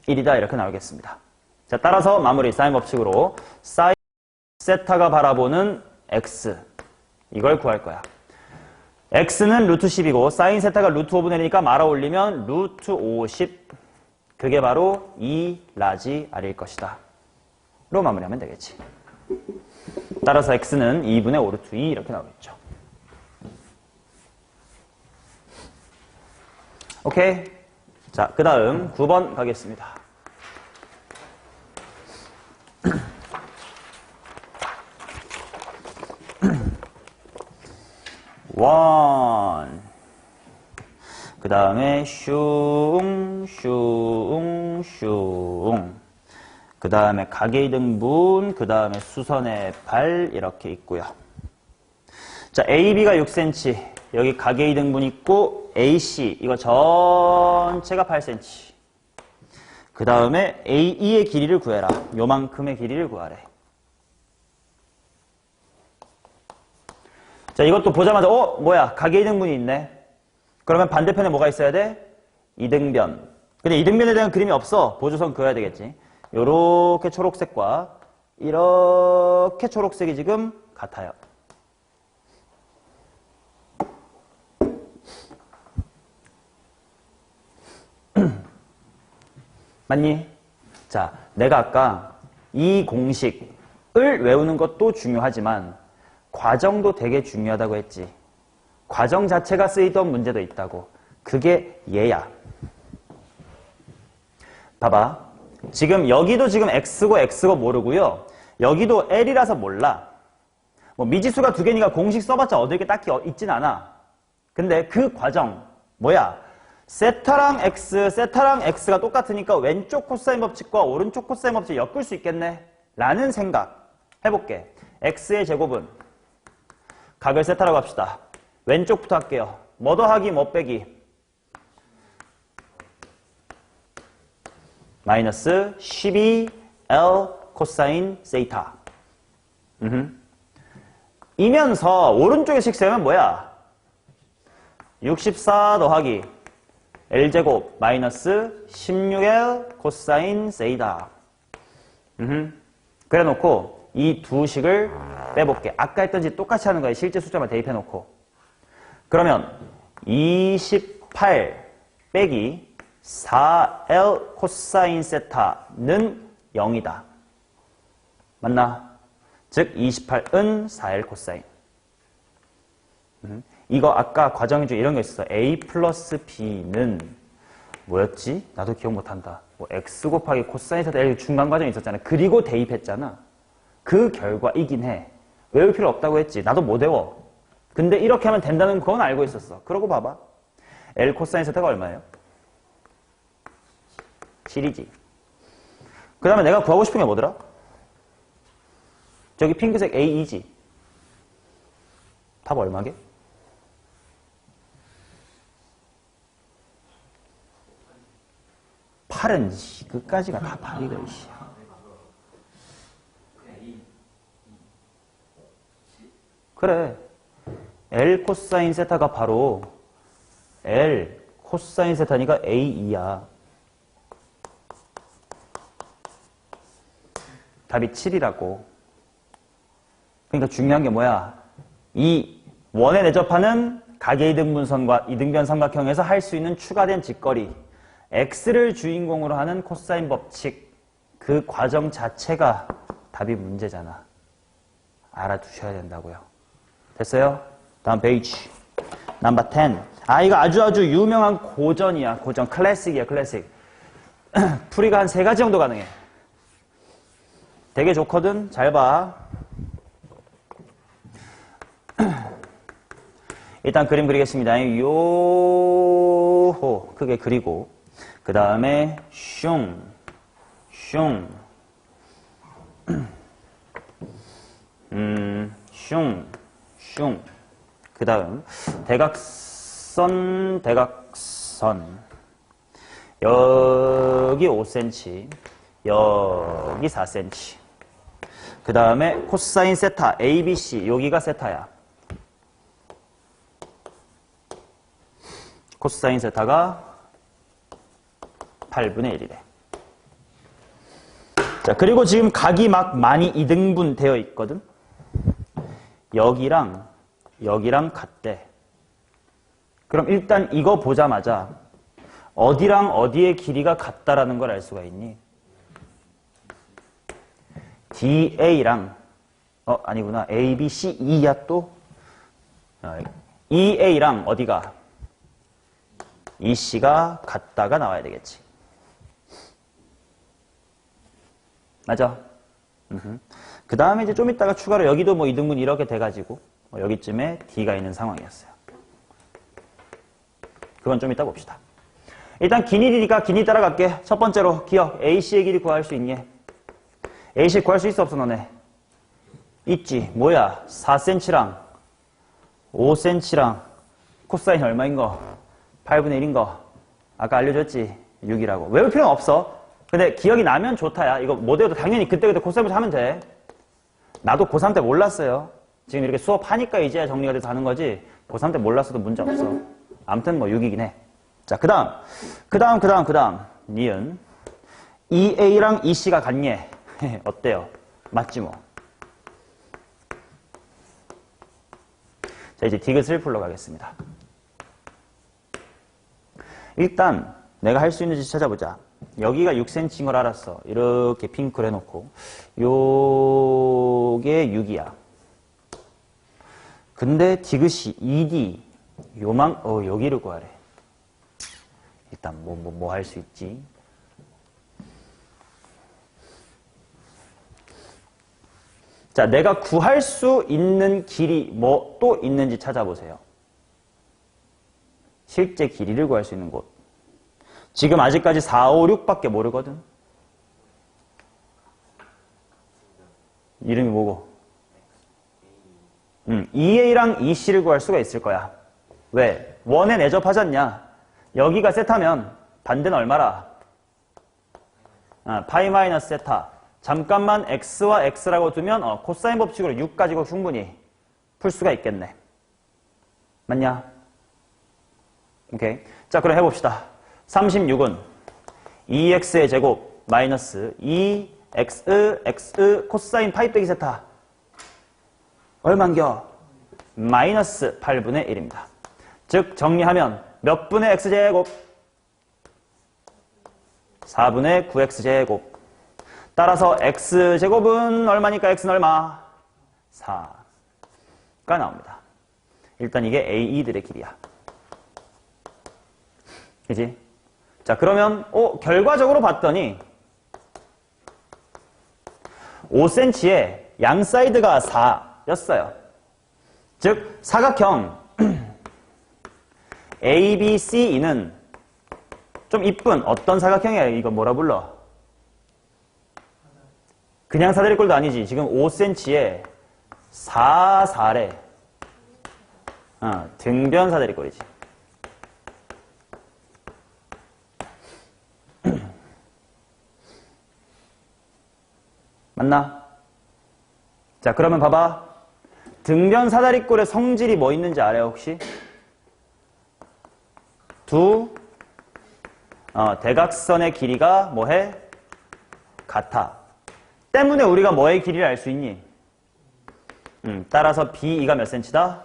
1이다 이렇게 나오겠습니다. 자, 따라서 마무리 사인 법칙으로 사인 세타가 바라보는 x 이걸 구할 거야. x는 루트 10이고 사인 세타가 루트 5분의 1이니까 말아 올리면 루트 50 그게 바로 2 라지 r일 것이다 로 마무리하면 되겠지. 따라서 x는 2분의 5 루트 2 이렇게 나오겠죠. 오케이. 자, 그 다음 9번 가겠습니다. 원. 그 다음에 슝. 그 다음에 가계이등분, 그 다음에 수선의 발 이렇게 있고요. 자, AB가 6cm, 여기 가계이등분 있고 AC 이거 전체가 8cm. 그 다음에 AE의 길이를 구해라. 요만큼의 길이를 구하래. 자, 이것도 보자마자 뭐야 가계이등분이 있네. 그러면 반대편에 뭐가 있어야 돼? 이등변. 근데 이등변에 대한 그림이 없어. 보조선 그어야 되겠지. 요렇게 초록색과 이렇게 초록색이 지금 같아요. 맞니? 자, 내가 아까 이 공식을 외우는 것도 중요하지만 과정도 되게 중요하다고 했지. 과정 자체가 쓰이던 문제도 있다고. 그게 얘야. 봐봐. 지금 여기도 지금 x고 모르고요. 여기도 l이라서 몰라. 뭐 미지수가 두 개니까 공식 써봤자 얻을 게 딱히 있진 않아. 근데 그 과정 뭐야? 세타랑 x가 똑같으니까 왼쪽 코사인 법칙과 오른쪽 코사인 법칙 엮을 수 있겠네 라는 생각 해볼게. x의 제곱은 각을 세타라고 합시다. 왼쪽부터 할게요. 뭐 더하기 뭐 빼기 마이너스 12L 코사인 세이타. 이면서 오른쪽에 식 세우면 뭐야? 64 더하기 L제곱 마이너스 16L 코사인 세이다. 그래 놓고 이 두 식을 빼볼게. 아까 했던 지 똑같이 하는 거야. 실제 숫자만 대입해 놓고. 그러면 28 빼기 4L 코사인 세타는 0이다. 맞나? 즉 28은 4L 코사인. 이거 아까 과정 중에 이런 거 있었어. A 플러스 B는 뭐였지? 나도 기억 못한다. 뭐 X 곱하기 코사인 세타 L 중간 과정이 있었잖아. 그리고 대입했잖아. 그 결과이긴 해. 외울 필요 없다고 했지. 나도 못 외워. 근데 이렇게 하면 된다는 건 알고 있었어. 그러고 봐봐. L 코사인 세타가 얼마예요? 7이지. 그 다음에 내가 구하고 싶은 게 뭐더라? 저기 핑크색 A2지. 답 얼마게? 8은 그까지가 다 8이고 이씨. 그래. L 코사인 세타가 바로 L 코사인 세타니까 A2야. 답이 7이라고. 그러니까 중요한 게 뭐야? 이 원에 내접하는 가계 이등분선과 이등변 삼각형에서 할 수 있는 추가된 직거리 X를 주인공으로 하는 코사인 법칙 그 과정 자체가 답이 문제잖아. 알아두셔야 된다고요. 됐어요? 다음 페이지 넘버 10. 이거 아주 유명한 고전이야. 고전 클래식이야. 클래식. 풀이가 한 3가지 정도 가능해. 되게 좋거든. 잘 봐. 일단 그림 그리겠습니다. 요호 크게 그리고 그 다음에 슝 그 다음 대각선 여기 5cm 여기 4cm 그 다음에 코사인 세타 ABC 여기가 세타야. 코사인 세타가 8분의 1이래. 자, 그리고 지금 각이 막 많이 이등분 되어 있거든? 여기랑 같대. 그럼 일단 이거 보자마자 어디랑 어디의 길이가 같다라는 걸 알 수가 있니? DA랑 아니구나. ABC, E야 또? EA랑 어디가? EC가 같다가 나와야 되겠지. 맞아? 그 다음에 이제 좀 이따가 추가로 여기도 뭐 이등분 이렇게 돼가지고 여기쯤에 D가 있는 상황이었어요. 그건 좀 이따 봅시다. 일단 길이니까 길이 따라갈게. 첫 번째로 기억. AC의 길이 구할 수 있니? AC 구할 수 있어 없어 너네? 있지. 뭐야? 4cm랑 5cm랑 코사인 얼마인 거? 8분의 1인 거. 아까 알려줬지? 6이라고. 외울 필요는 없어. 근데 기억이 나면 좋다야. 이거 못 외워도 당연히 그때그때 코사인부터 하면 돼. 나도 고3 때 몰랐어요. 지금 이렇게 수업하니까 이제야 정리가 돼서 하는 거지. 고3 때 몰랐어도 문제 없어. 아무튼 뭐 6이긴 해. 자, 그 다음. 니은. EA랑 EC가 같니? 어때요? 맞지 뭐. 자, 이제 디귿을 풀러가겠습니다. 일단 내가 할 수 있는지 찾아보자. 여기가 6cm인 걸 알았어. 이렇게 핑크를 해놓고 요게 6이야. 근데 디귿이 2D 여기를 구하래. 일단 뭐 할 수 있지? 자, 내가 구할 수 있는 길이 뭐 또 있는지 찾아보세요. 실제 길이를 구할 수 있는 곳. 지금 아직까지 4, 5, 6밖에 모르거든. 이름이 뭐고? EA랑 EC를 구할 수가 있을 거야. 왜? 원에 내접하지 않냐? 여기가 세타면 반대는 얼마라? 파이 마이너스 세타. 잠깐만 x와 x라고 두면 코사인 법칙으로 6 가지고 충분히 풀 수가 있겠네. 맞냐? 오케이. 자, 그럼 해봅시다. 36은 2x의 제곱 마이너스 2x x 코사인 파이 빼기 세타 얼만겨? 마이너스 8분의 1입니다. 즉 정리하면 몇 분의 x제곱? 4분의 9x제곱. 따라서 x제곱은 얼마니까 x는 얼마? 4가 나옵니다. 일단 이게 AE들의 길이야. 그지? 자, 그러면 결과적으로 봤더니 5cm에 양 사이드가 4였어요. 즉 사각형 ABCE는 좀 이쁜 어떤 사각형이야? 이거 뭐라 불러? 그냥 사다리꼴도 아니지. 지금 5cm에 4, 4래. 등변 사다리꼴이지. 맞나? 자, 그러면 봐봐. 등변 사다리꼴의 성질이 뭐 있는지 알아요, 혹시? 대각선의 길이가 뭐해? 같아. 때문에 우리가 뭐의 길이를 알 수 있니? 따라서 BE가 몇 cm다?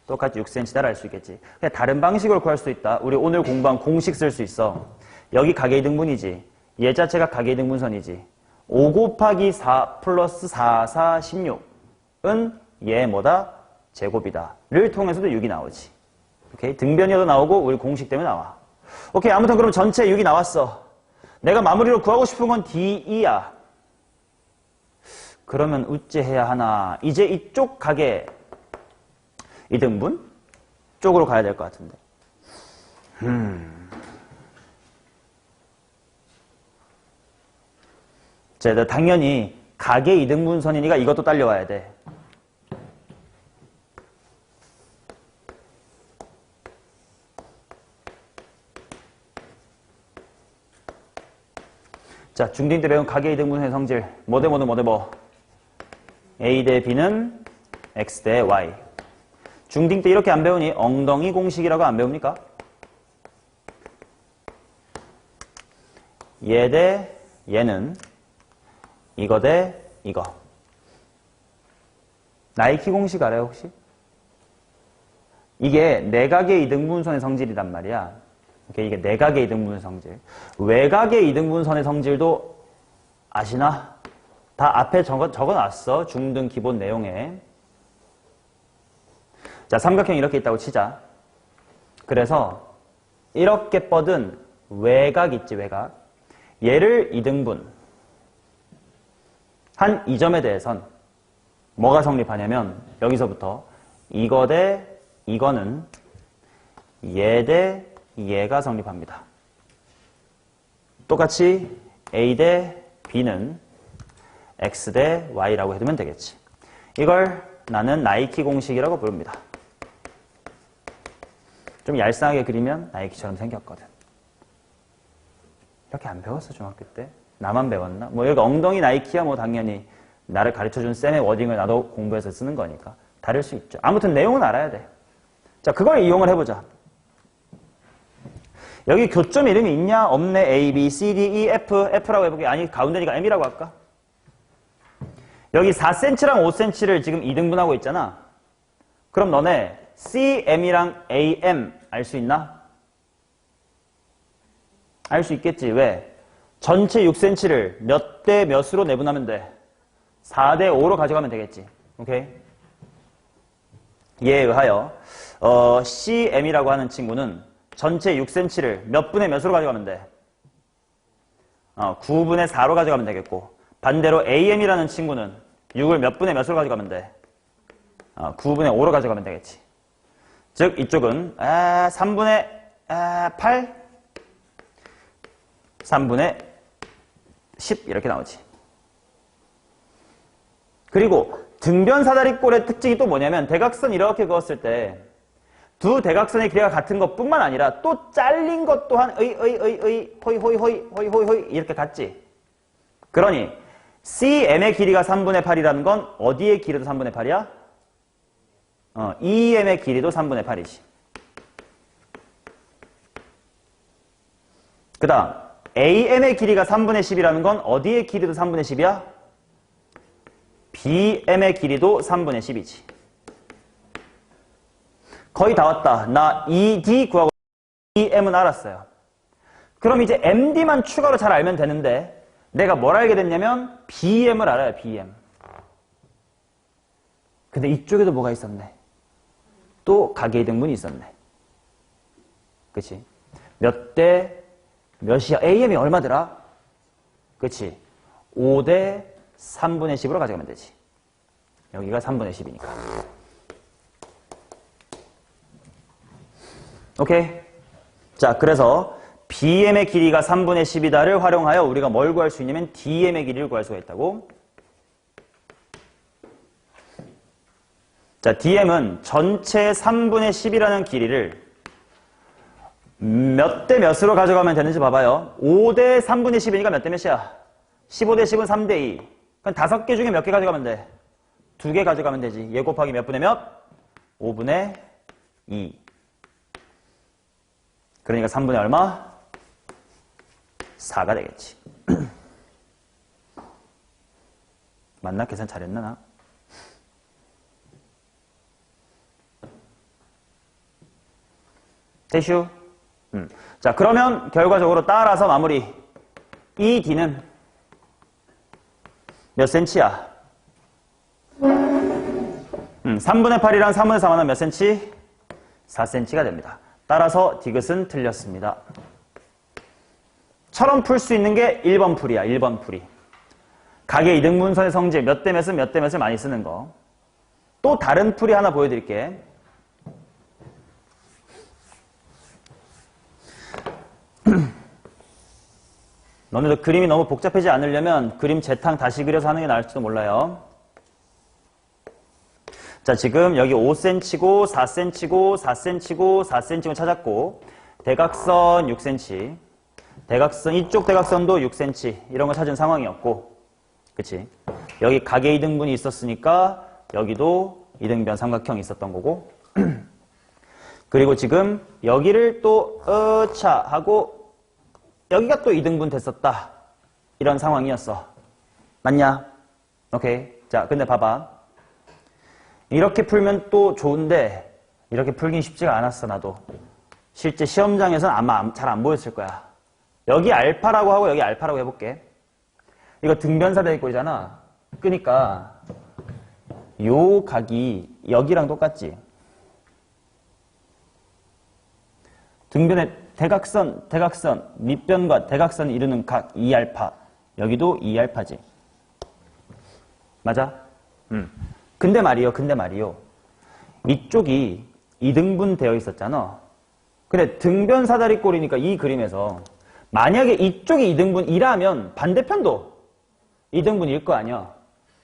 똑같이 6cm다를 알 수 있겠지. 그냥 다른 방식으로 구할 수도 있다. 우리 오늘 공부한 공식 쓸 수 있어. 여기 가계이등분이지. 얘 자체가 가계이등분선이지. 5 곱하기 4 플러스 4, 4, 16은 얘 뭐다? 제곱이다. 를 통해서도 6이 나오지. 오케이? 등변이어도 나오고 우리 공식 때문에 나와. 오케이. 아무튼 그럼 전체 6이 나왔어. 내가 마무리로 구하고 싶은 건 DE야. 그러면 어째 해야 하나? 이제 이쪽 가게 이등분 쪽으로 가야 될 것 같은데. 자, 당연히 가계 이등분선이니까 이것도 딸려와야 돼. 자, 중딩 때 배운 가계 이등분선의 성질. 뭐 대 뭐. A 대 B는 X 대 Y. 중딩 때 이렇게 안 배우니? 엉덩이 공식이라고 안 배웁니까? 얘 대 얘는 이거 대 이거. 나이키 공식 알아요, 혹시? 이게 내각의 이등분선의 성질이란 말이야. 이게 내각의 이등분선의 성질. 외각의 이등분선의 성질도 아시나? 다 앞에 적어놨어. 중등 기본 내용에. 자, 삼각형이 이렇게 있다고 치자. 그래서 이렇게 뻗은 외각 있지, 외각. 얘를 이등분 한 이 점에 대해선 뭐가 성립하냐면 여기서부터 이거 대 이거는 얘 대 얘가 성립합니다. 똑같이 A 대 B는 X 대 Y라고 해두면 되겠지. 이걸 나는 나이키 공식이라고 부릅니다. 좀 얄쌍하게 그리면 나이키처럼 생겼거든. 이렇게 안 배웠어, 중학교 때? 나만 배웠나? 뭐 여기 엉덩이 나이키야 뭐 당연히 나를 가르쳐준 쌤의 워딩을 나도 공부해서 쓰는 거니까 다를 수 있죠. 아무튼 내용은 알아야 돼. 자, 그걸 이용을 해보자. 여기 교점 이름이 있냐? 없네. A, B, C, D, E, F, F라고 해볼게. 아니, 가운데니까 M이라고 할까? 여기 4cm랑 5cm를 지금 이등분하고 있잖아. 그럼 너네 CM이랑 AM 알 수 있나? 알 수 있겠지. 왜? 전체 6cm를 몇 대 몇으로 내분하면 돼? 4대 5로 가져가면 되겠지. 오케이? 이에 의하여 CM이라고 하는 친구는 전체 6cm를 몇 분의 몇으로 가져가면 돼? 9분의 4로 가져가면 되겠고, 반대로 AM이라는 친구는 6을 몇 분의 몇으로 가져가면 돼? 9분의 5로 가져가면 되겠지. 즉 이쪽은 3분의 8, 3분의 10 이렇게 나오지. 그리고 등변 사다리꼴의 특징이 또 뭐냐면 대각선 이렇게 그었을 때 두 대각선의 길이가 같은 것뿐만 아니라 또 잘린 것 또한 호이 이렇게 같지. 그러니 CM의 길이가 3분의 8이라는 건 어디의 길이도 3분의 8이야? EM의 길이도 3분의 8이지. 그 다음 AM의 길이가 3분의 10이라는 건 어디의 길이도 3분의 10이야? BM의 길이도 3분의 10이지. 거의 다 왔다. 나 ED 구하고 EM은 알았어요. 그럼 이제 MD만 추가로 잘 알면 되는데 내가 뭘 알게 됐냐면 BM을 알아요. BM. 근데 이쪽에도 뭐가 있었네. 또 가계이등분이 있었네. 그치? 몇 대 몇이야? AM이 얼마더라? 그치? 5대 3분의 10으로 가져가면 되지. 여기가 3분의 10이니까. 오케이? 자, 그래서 BM의 길이가 3분의 10이다를 활용하여 우리가 뭘 구할 수 있냐면 DM의 길이를 구할 수가 있다고. 자, DM은 전체 3분의 10이라는 길이를 몇 대 몇으로 가져가면 되는지 봐봐요. 5대 3분의 10이니까 몇 대 몇이야? 15대 10은 3대 2. 그럼 5개 중에 몇 개 가져가면 돼? 2개 가져가면 되지. 얘 곱하기 몇 분의 몇? 5분의 2. 그러니까 3분의 얼마? 4가 되겠지. 맞나? 계산 잘했나 나? 대슈? 자, 그러면 결과적으로 따라서 마무리. 이 D는 몇 센치야? 3분의 8이랑 3분의 4만은 몇 센치? 4cm가 됩니다. 따라서 디귿은 틀렸습니다. 처럼 풀 수 있는 게 1번 풀이야. 1번 풀이. 가계 이등분선의 성질 몇 대 몇은 몇 대 몇을 많이 쓰는 거. 또 다른 풀이 하나 보여드릴게. 너네도 그림이 너무 복잡하지 않으려면 그림 재탕 다시 그려서 하는 게 나을지도 몰라요. 자, 지금 여기 5cm고 4cm고 4cm고 4cm고 찾았고 대각선 6cm, 대각선 이쪽 대각선도 6cm 이런 거 찾은 상황이었고, 그치? 여기 가계 이등분이 있었으니까 여기도 이등변 삼각형이 있었던 거고 그리고 지금 여기를 또 차 하고 여기가 또 이등분 됐었다 이런 상황이었어. 맞냐? 오케이. 자, 근데 봐봐. 이렇게 풀면 또 좋은데 이렇게 풀긴 쉽지가 않았어. 나도 실제 시험장에서는 아마 잘 안 보였을 거야. 여기 알파라고 하고 여기 알파라고 해볼게. 이거 등변사 대립골이잖아. 그러니까 요 각이 여기랑 똑같지. 등변의 대각선 밑변과 대각선을 이루는 각 2알파. 여기도 2알파지. 맞아? 근데 말이요. 이쪽이 이등분 되어 있었잖아. 근데 등변 사다리꼴이니까 이 그림에서 만약에 이쪽이 이등분이라면 반대편도 이등분일 거 아니야.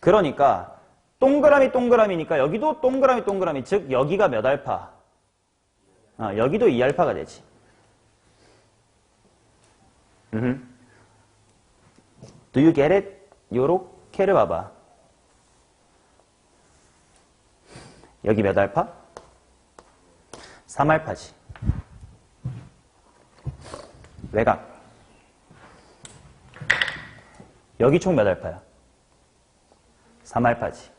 그러니까 동그라미니까 여기도 동그라미 즉 여기가 몇 알파? 여기도 2알파가 되지. Do you get it? 요렇게를 봐봐. 여기 몇 알파? 3알파지. 외곽. 여기 총 몇 알파야? 3알파지.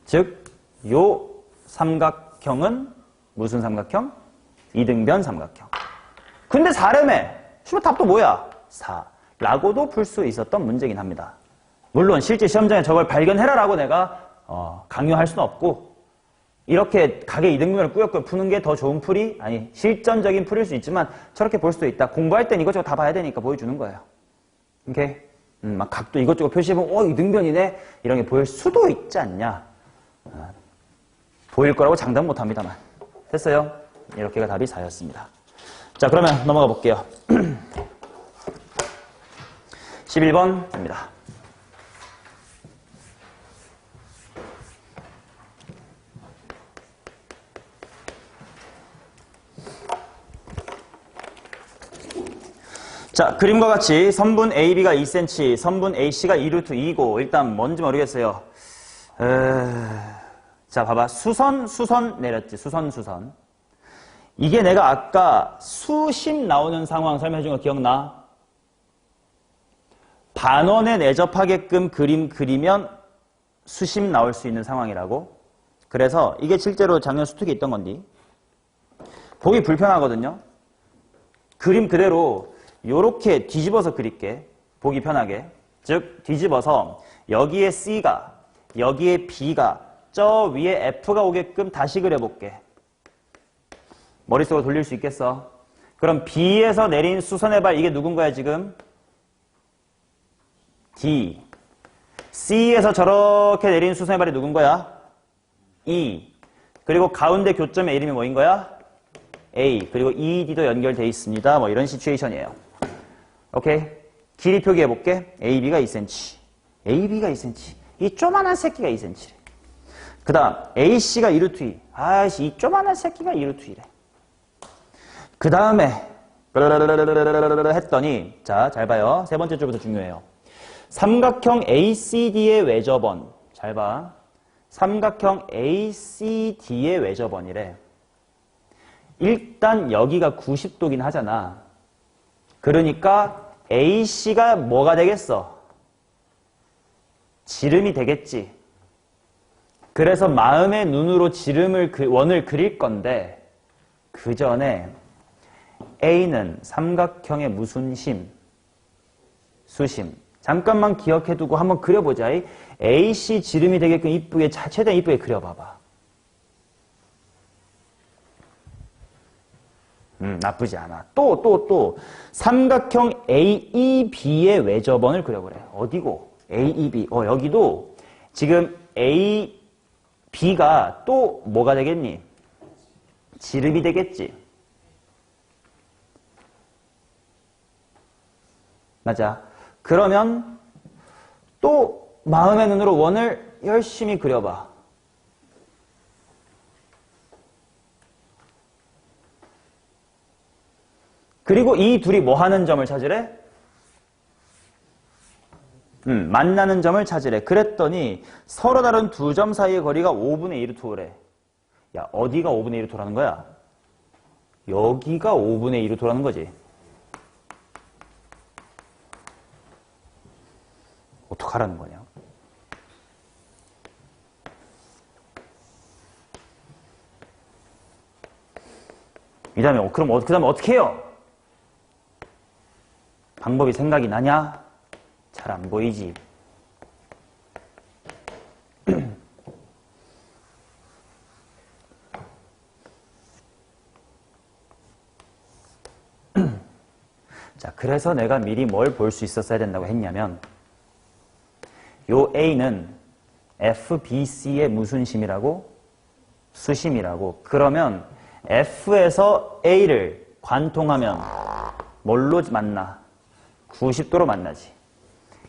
즉, 요 삼각형은 무슨 삼각형? 이등변 삼각형. 근데 4래매. 답도 뭐야? 4. 라고도 풀 수 있었던 문제긴 합니다. 물론 실제 시험장에 저걸 발견해라라고 내가 강요할 수는 없고, 이렇게 가계 이등분을 꾸역꾸역 푸는 게 더 좋은 풀이, 아니 실전적인 풀일 수 있지만 저렇게 볼 수도 있다. 공부할 땐 이것저것 다 봐야 되니까 보여주는 거예요. 오케이? 막 각도 이것저것 표시해보면 이등변이네? 이런 게 보일 수도 있지 않냐. 보일 거라고 장담 못합니다만. 됐어요? 이렇게가 답이 4였습니다. 자, 그러면 넘어가 볼게요. 11번입니다. 자, 그림과 같이 선분 AB가 2cm, 선분 AC가 2루트 2고 일단 뭔지 모르겠어요. 자, 봐봐. 수선 내렸지. 수선. 이게 내가 아까 수심 나오는 상황 설명해 준 거 기억나? 반원에 내접하게끔 그림 그리면 수심 나올 수 있는 상황이라고. 그래서 이게 실제로 작년 수특에 있던 건데 보기 불편하거든요. 그림 그대로 요렇게 뒤집어서 그릴게. 보기 편하게. 즉 뒤집어서 여기에 C가 여기에 B가 저 위에 F가 오게끔 다시 그려볼게. 머릿속으로 돌릴 수 있겠어? 그럼 B에서 내린 수선의 발 이게 누군 거야 지금? D. C에서 저렇게 내린 수선의 발이 누군 거야? E. 그리고 가운데 교점의 이름이 뭐인 거야? A. 그리고 ED도 연결돼 있습니다. 뭐 이런 시츄에이션이에요. 오케이? 길이 표기해볼게. AB가 2cm. AB가 2cm. 이 조만한 새끼가 2cm래. 그 다음 AC가 2루트 2. 아이씨 이 조만한 새끼가 2루트 2래. 그 다음에 했더니 자, 잘 봐요. 세 번째 줄부터 중요해요. 삼각형 ACD의 외접원. 잘 봐. 삼각형 ACD의 외접원이래. 일단 여기가 90도긴 하잖아. 그러니까 AC가 뭐가 되겠어? 지름이 되겠지. 그래서 마음의 눈으로 원을 그릴 건데 그 전에 A는 삼각형의 무슨 심? 수심. 잠깐만 기억해두고 한번 그려보자. AC 지름이 되게끔 이쁘게 최대한 이쁘게 그려봐봐. 나쁘지 않아. 또 삼각형 AEB의 외접원을 그려보래. 어디고? AEB. 여기도 지금 AB가 또 뭐가 되겠니? 지름이 되겠지. 맞아. 그러면 또 마음의 눈으로 원을 열심히 그려봐. 그리고 이 둘이 뭐 하는 점을 찾으래? 만나는 점을 찾으래. 그랬더니 서로 다른 두 점 사이의 거리가 5분의 1루트래. 야, 어디가 5분의 1루트라는 거야? 여기가 5분의 1루트라는 거지. 어떡하라는 거냐? 그 다음에 어떻게 해요? 방법이 생각이 나냐? 잘 안 보이지. 자, 그래서 내가 미리 뭘 볼 수 있었어야 된다고 했냐면 요 A는 FBC의 무슨 심이라고? 수심이라고. 그러면 F에서 A를 관통하면 뭘로 만나? 90도로 만나지.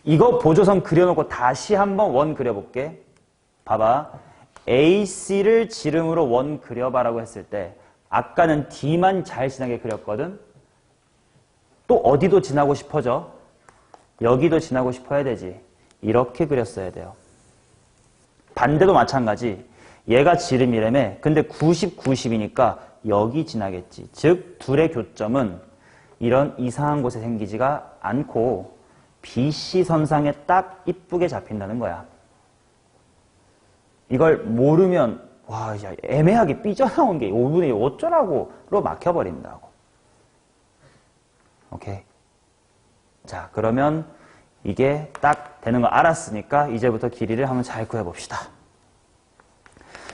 이거 보조선 그려놓고 다시 한번 원 그려볼게. 봐봐. AC를 지름으로 원 그려봐라고 했을 때 아까는 D만 잘 지나게 그렸거든. 또 어디도 지나고 싶어져? 여기도 지나고 싶어야 되지. 이렇게 그렸어야 돼요. 반대도 마찬가지. 얘가 지름이라며. 근데 90, 90이니까 여기 지나겠지. 즉 둘의 교점은 이런 이상한 곳에 생기지가 않고 BC 선상에 딱 이쁘게 잡힌다는 거야. 이걸 모르면 와, 야, 애매하게 삐져나온 게 5분의 1 어쩌라고로 막혀버린다고. 오케이. 자, 그러면 이게 딱 되는 거 알았으니까 이제부터 길이를 한번 잘 구해봅시다.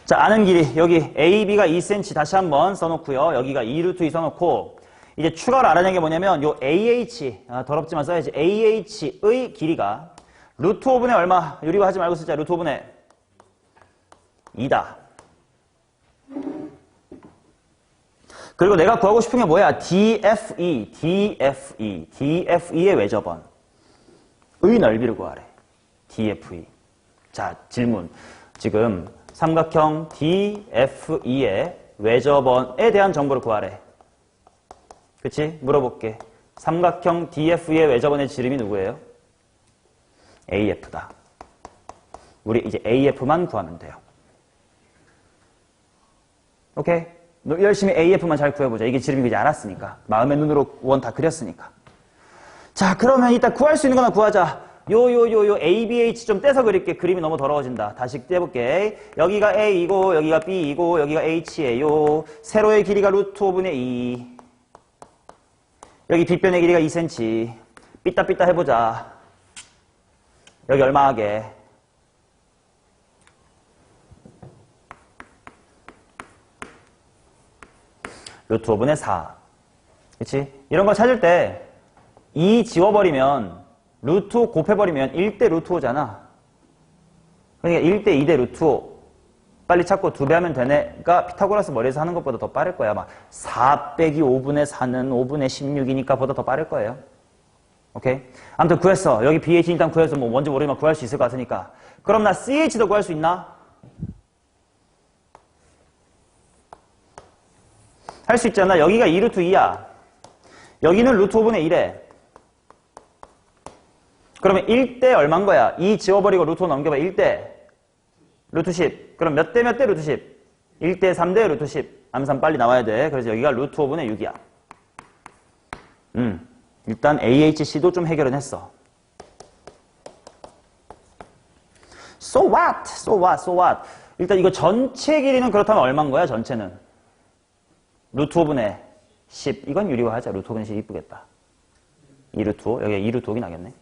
자, 아는 길이 여기 AB가 2cm 다시 한번 써놓고요. 여기가 2루트 2 써놓고 이제 추가로 알아내는 게 뭐냐면 요 AH, 더럽지만 써야지. AH의 길이가 루트 5분의 얼마? 유리화 하지 말고 쓰자. 루트 5분의 2다. 그리고 내가 구하고 싶은 게 뭐야? DFE의 외접원. 의 넓이를 구하래. DFE. 자, 질문. 지금 삼각형 DFE의 외접원에 대한 정보를 구하래. 그치? 물어볼게. 삼각형 DFE의 외접원의 지름이 누구예요? AF다. 우리 이제 AF만 구하면 돼요. 오케이? 열심히 AF만 잘 구해보자. 이게 지름이지 알았으니까. 마음의 눈으로 원 다 그렸으니까. 자, 그러면 이따 구할 수 있는 거나 구하자. 요 ABH 좀 떼서 그릴게. 그림이 너무 더러워진다. 다시 떼볼게. 여기가 A이고 여기가 B이고 여기가 H예요. 세로의 길이가 루트 5분의 2. 여기 빗변의 길이가 2cm. 삐따 해보자. 여기 얼마 하게? 루트 5분의 4. 그치? 이런 거 찾을 때 2 지워버리면 루트 5 곱해버리면 1대 루트 5잖아. 그러니까 1대 2대 루트 5. 빨리 찾고 2배 하면 되네가 피타고라스 머리에서 하는 것보다 더 빠를 거야. 막 4 빼기 5분의 4는 5분의 16이니까 보다 더 빠를 거예요. 오케이? 아무튼 구했어. 여기 BH 일단 구해서 뭐 뭔지 모르지만 구할 수 있을 것 같으니까. 그럼 나 CH도 구할 수 있나? 할 수 있잖아. 여기가 2루트 2야. 여기는 루트 5분의 1에. 그러면 1대 얼마인 거야? 2 지워버리고 루트 5 넘겨봐. 1대 루트 10. 그럼 몇 대 몇 대 루트 10? 1대 3대 루트 10. 암산 빨리 나와야 돼. 그래서 여기가 루트 5분의 6이야. 일단 AHC도 좀 해결은 했어. So what? So what? So what? 일단 이거 전체 길이는 그렇다면 얼마인 거야? 전체는? 루트 5분의 10. 이건 유리화하자. 루트 5분의 10 이쁘겠다. 2루트 5. 여기가 2루트 5이 나겠네.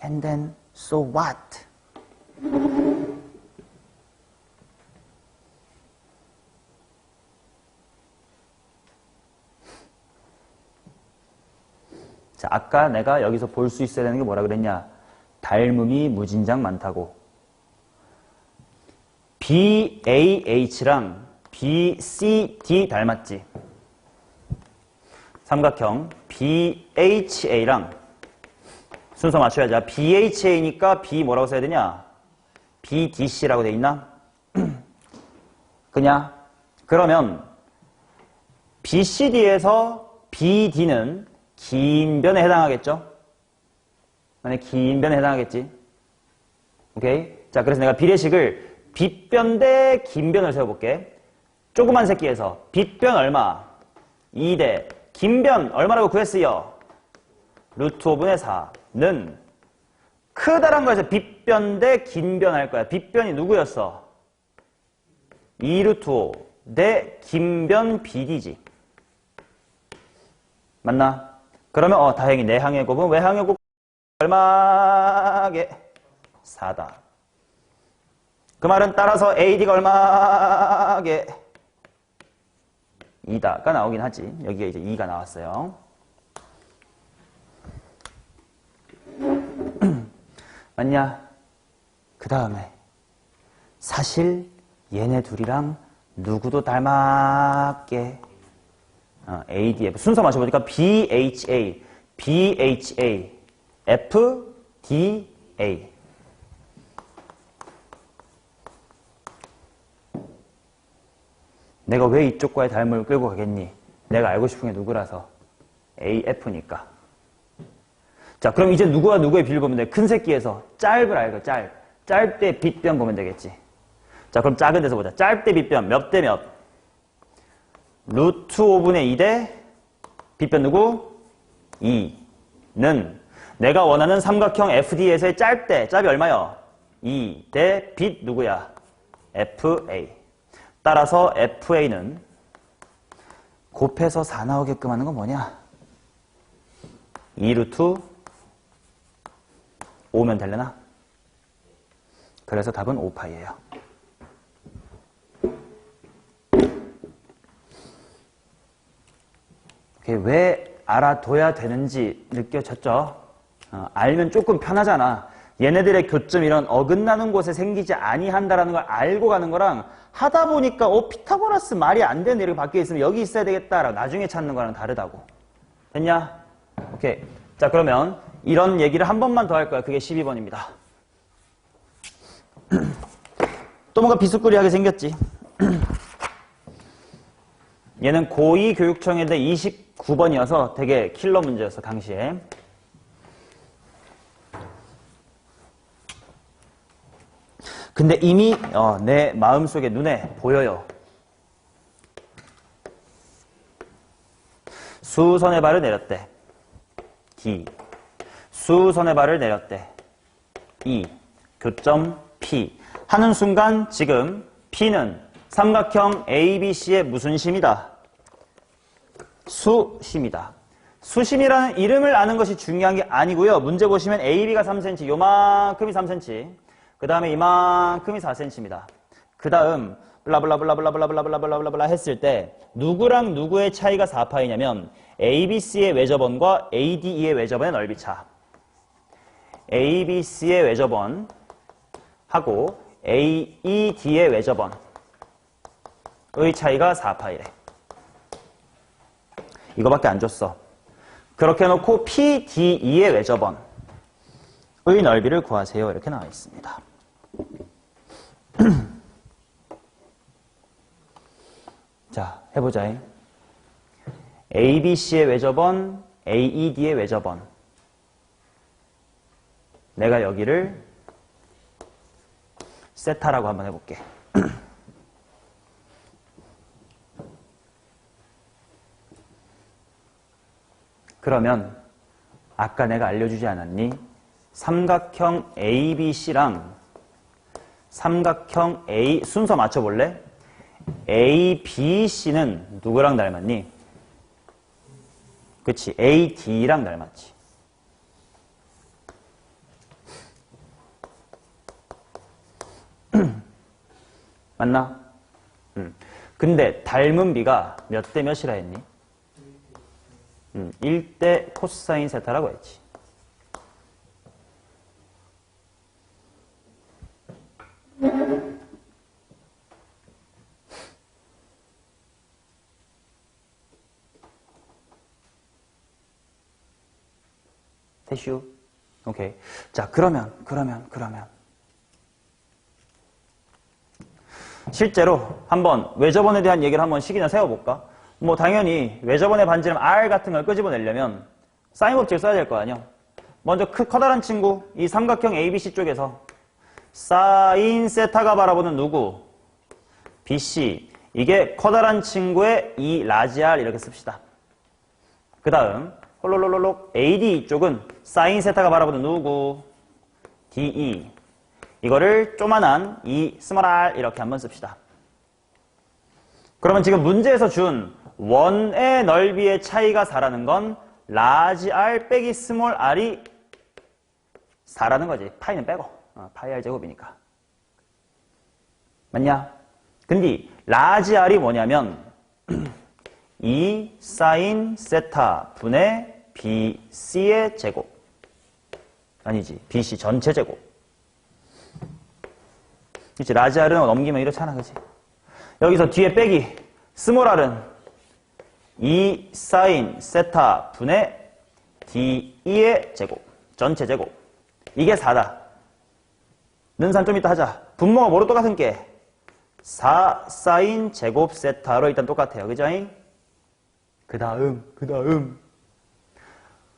And then, so what? 자, 아까 내가 여기서 볼 수 있어야 되는 게 뭐라 그랬냐? 닮음이 무진장 많다고. BAH랑 BCD 닮았지? 삼각형 BHA랑 순서 맞춰야지. BHA니까 B 뭐라고 써야 되냐? BDC라고 돼 있나? 그냐? 그러면 BCD에서 BD는 긴 변에 해당하겠죠? 만약 긴 변에 해당하겠지? 오케이? 자, 그래서 내가 비례식을 빗변 대 긴 변을 세워볼게. 조그만 새끼에서 빗변 얼마? 2대 긴 변 얼마라고 구했어요? 루트 5분의 4는 크다란 거에서 빗변 대 긴 변 할 거야. 빗변이 누구였어? 2루트 5 대 긴 변 BD지. 맞나? 그러면 다행히 내항의 곱은 외항의 곱 얼마게? 4다. 그 말은 따라서 AD가 얼마게? 2다가 나오긴 하지. 여기가 이제 2가 나왔어요. 맞냐? 그 다음에 사실 얘네 둘이랑 누구도 닮았게. ADF 순서 맞춰보니까 BHA, BHA, FDA. 내가 왜 이쪽과의 닮음을 끌고 가겠니? 내가 알고 싶은 게 누구라서. AF니까. 자, 그럼 이제 누구와 누구의 비를 보면 돼? 큰 새끼에서 짧을 알고 짧 때 빗변 보면 되겠지. 자, 그럼 작은 데서 보자. 짧 때 빗변 몇 대 몇? 루트 5분의 2 대 빗변 누구? 2는 내가 원하는 삼각형 FD에서의 짭이 얼마요? 2 대 빗 누구야? FA. 따라서 FA는 곱해서 4 나오게끔 하는 건 뭐냐? 2루트 5면 되려나? 그래서 답은 5파이예요. 왜 알아둬야 되는지 느껴졌죠? 알면 조금 편하잖아. 얘네들의 교점 이런 어긋나는 곳에 생기지 아니한다라는 걸 알고 가는 거랑 하다 보니까 피타고라스 말이 안 되는 이렇게 밖에 있으면 여기 있어야 되겠다라고 나중에 찾는 거랑 다르다고. 됐냐? 오케이. 자, 그러면 이런 얘기를 한 번만 더 할 거야. 그게 12번입니다. 또 뭔가 비스꾸리하게 생겼지. 얘는 고2 교육청인데 29번이어서 되게 킬러 문제였어, 당시에. 근데 이미 내 마음속에 눈에 보여요. 수선의 발을 내렸대. D. 수선의 발을 내렸대. E. 교점 P. 하는 순간 지금 P는 삼각형 ABC의 무슨 심이다? 수심이다. 수심이라는 이름을 아는 것이 중요한 게 아니고요. 문제 보시면 AB가 3cm, 요만큼이 3cm, 그 다음에 이만큼이 4cm입니다. 그 다음 블라블라블라블라블라블라블라블라 했을 때 누구랑 누구의 차이가 4파이냐면 ABC의 외접원과 ADE의 외접원의 넓이차. ABC의 외접원 하고 AED의 외접원의 차이가 4파이래. 이거밖에 안 줬어. 그렇게 해놓고 PDE의 외접원의 넓이를 구하세요. 이렇게 나와 있습니다. 자, 해보자. ABC의 외접원, AED의 외접원. 내가 여기를 세타라고 한번 해볼게. 그러면 아까 내가 알려주지 않았니? 삼각형 ABC랑 삼각형 A 순서 맞춰볼래? ABC는 누구랑 닮았니? 그치, AD랑 닮았지. 맞나? 근데 닮은 비가 몇 대 몇이라 했니? 1대 코사인 세타라고 했지. 됐슈? 오케이. 자, 그러면. 실제로 한번 외접원에 대한 얘기를 한번 식이나 세워볼까? 뭐 당연히 외접원의 반지름 R 같은 걸 끄집어내려면 사인 법칙을 써야 될 거 아니야. 먼저 커다란 친구, 이 삼각형 ABC 쪽에서 사인 세타가 바라보는 누구? BC. 이게 커다란 친구의 이 라지 R 이렇게 씁시다. 그 다음 홀롤롤롤 AD 쪽은 사인 세타가 바라보는 누구? DE. 이거를 조만한 이 스몰 r 이렇게 한번 씁시다. 그러면 지금 문제에서 준 원의 넓이의 차이가 4라는 건 라지 r 빼기 스몰 r이 4라는 거지. 파이는 빼고. 파이 r 제곱이니까. 맞냐? 근데 라지 r이 뭐냐면 2 사인 세타 분의 BC의 제곱. 아니지. BC 전체 제곱. 그치, 라지 r은 넘기면 이렇잖아, 그치? 여기서 뒤에 빼기, 스몰 r은 2 사인 세타 분의 DE의 제곱, 전체 제곱. 이게 4다. 는산 좀 이따 하자. 분모가 뭐로 똑같은 게? 4 사인 제곱 세타로 일단 똑같아요, 그죠? 그 다음.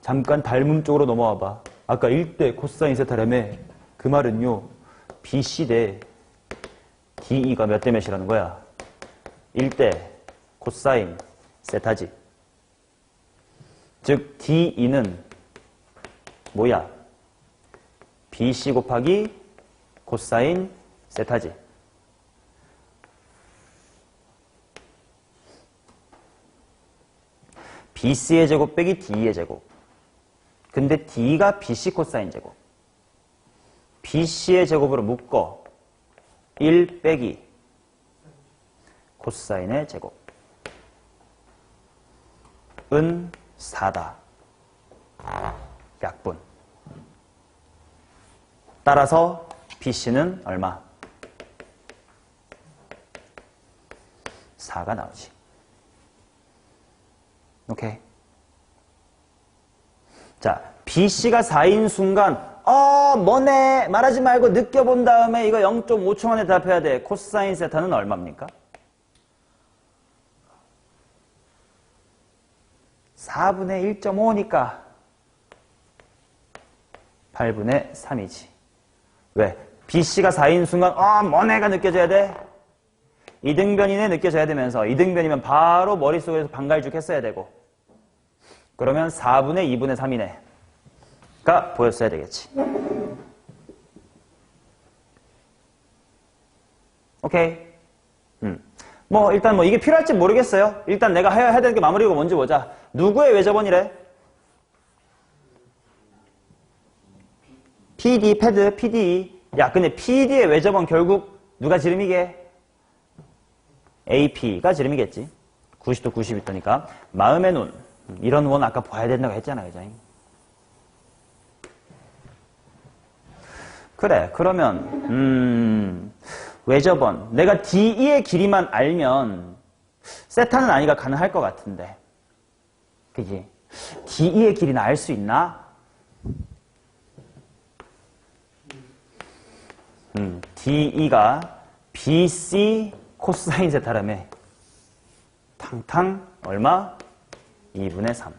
잠깐 닮음 쪽으로 넘어와 봐. 아까 1대 코사인 세타라며. 그 말은요, BC 대 DE가 몇 대 몇이라는 거야? 1대 코사인 세타지. 즉 DE는 뭐야? BC 곱하기 코사인 세타지. BC의 제곱 빼기 DE의 제곱. 근데 D가 BC 코사인 제곱. BC의 제곱으로 묶어 1 빼기 코사인의 제곱 은 4다. 약분. 따라서 BC는 얼마? 4가 나오지. 오케이. 자, BC가 4인 순간 뭐네 말하지 말고 느껴본 다음에 이거 0.5초 만에 대답해야 돼. 코사인 세타는 얼마입니까? 4분의 1.5니까 8분의 3이지. 왜? BC가 4인 순간 뭐네가 느껴져야 돼? 이등변이네 느껴져야 되면서 이등변이면 바로 머릿속에서 반갈죽 했어야 되고 그러면 4분의 2분의 3이네가 보였어야 되겠지. 오케이. 뭐 일단 뭐 이게 필요할지 모르겠어요. 일단 내가 해야 되는 게 마무리고 뭔지 보자. 누구의 외접원이래? PD, 패드, PD. 야, 근데 PD의 외접원 결국 누가 지름이게? AP가 지름이겠지. 90도 90도니까. 마음의 눈. 이런 원 아까 봐야 된다고 했잖아요. 그죠? 그래, 그러면 외접원. 내가 DE의 길이만 알면 세타는 아니가 가능할 것 같은데. 그지? DE의 길이는 알 수 있나? DE가 BC 코사인 세타라며. 탕탕 얼마? 2분의 3.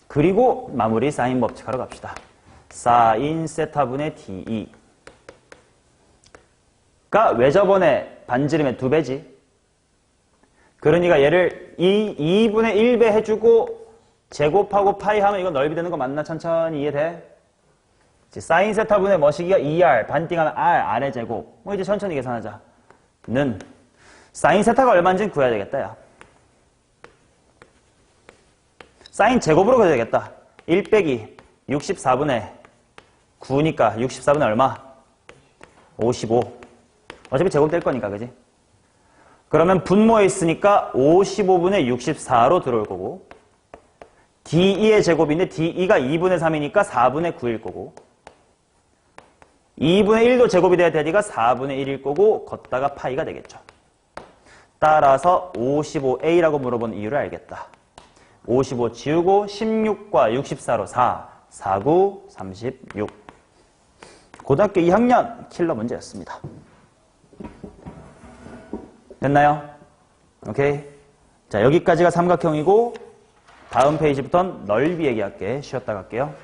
그리고 마무리 사인 법칙하러 갑시다. 사인 세타분의 DE가 외접원의 반지름의 2배지. 그러니까 얘를 2분의 1배 해주고 제곱하고 파이 하면 이거 넓이 되는 거 맞나? 천천히 이해돼? 사인 세타분의 머시기가 2R, 반띵하면 R의 제곱. 뭐 이제 천천히 계산하자. 는 사인 세타가 얼마인지는 구해야 되겠다, 야. 사인 제곱으로 구해야 되겠다. 1 빼기 64분의 9니까 64분의 얼마? 55. 어차피 제곱될 거니까, 그지? 그러면 분모에 있으니까 55분의 64로 들어올 거고 DE의 제곱인데 DE가 2분의 3이니까 4분의 9일 거고 2분의 1도 제곱이 돼야 되니까 4분의 1일 거고 걷다가 파이가 되겠죠. 따라서 55A라고 물어본 이유를 알겠다. 55 지우고 16과 64로 4, 49, 36. 고등학교 2학년 킬러 문제였습니다. 됐나요? 오케이. 자, 여기까지가 삼각형이고 다음 페이지부터는 넓이 얘기할게. 쉬었다 갈게요.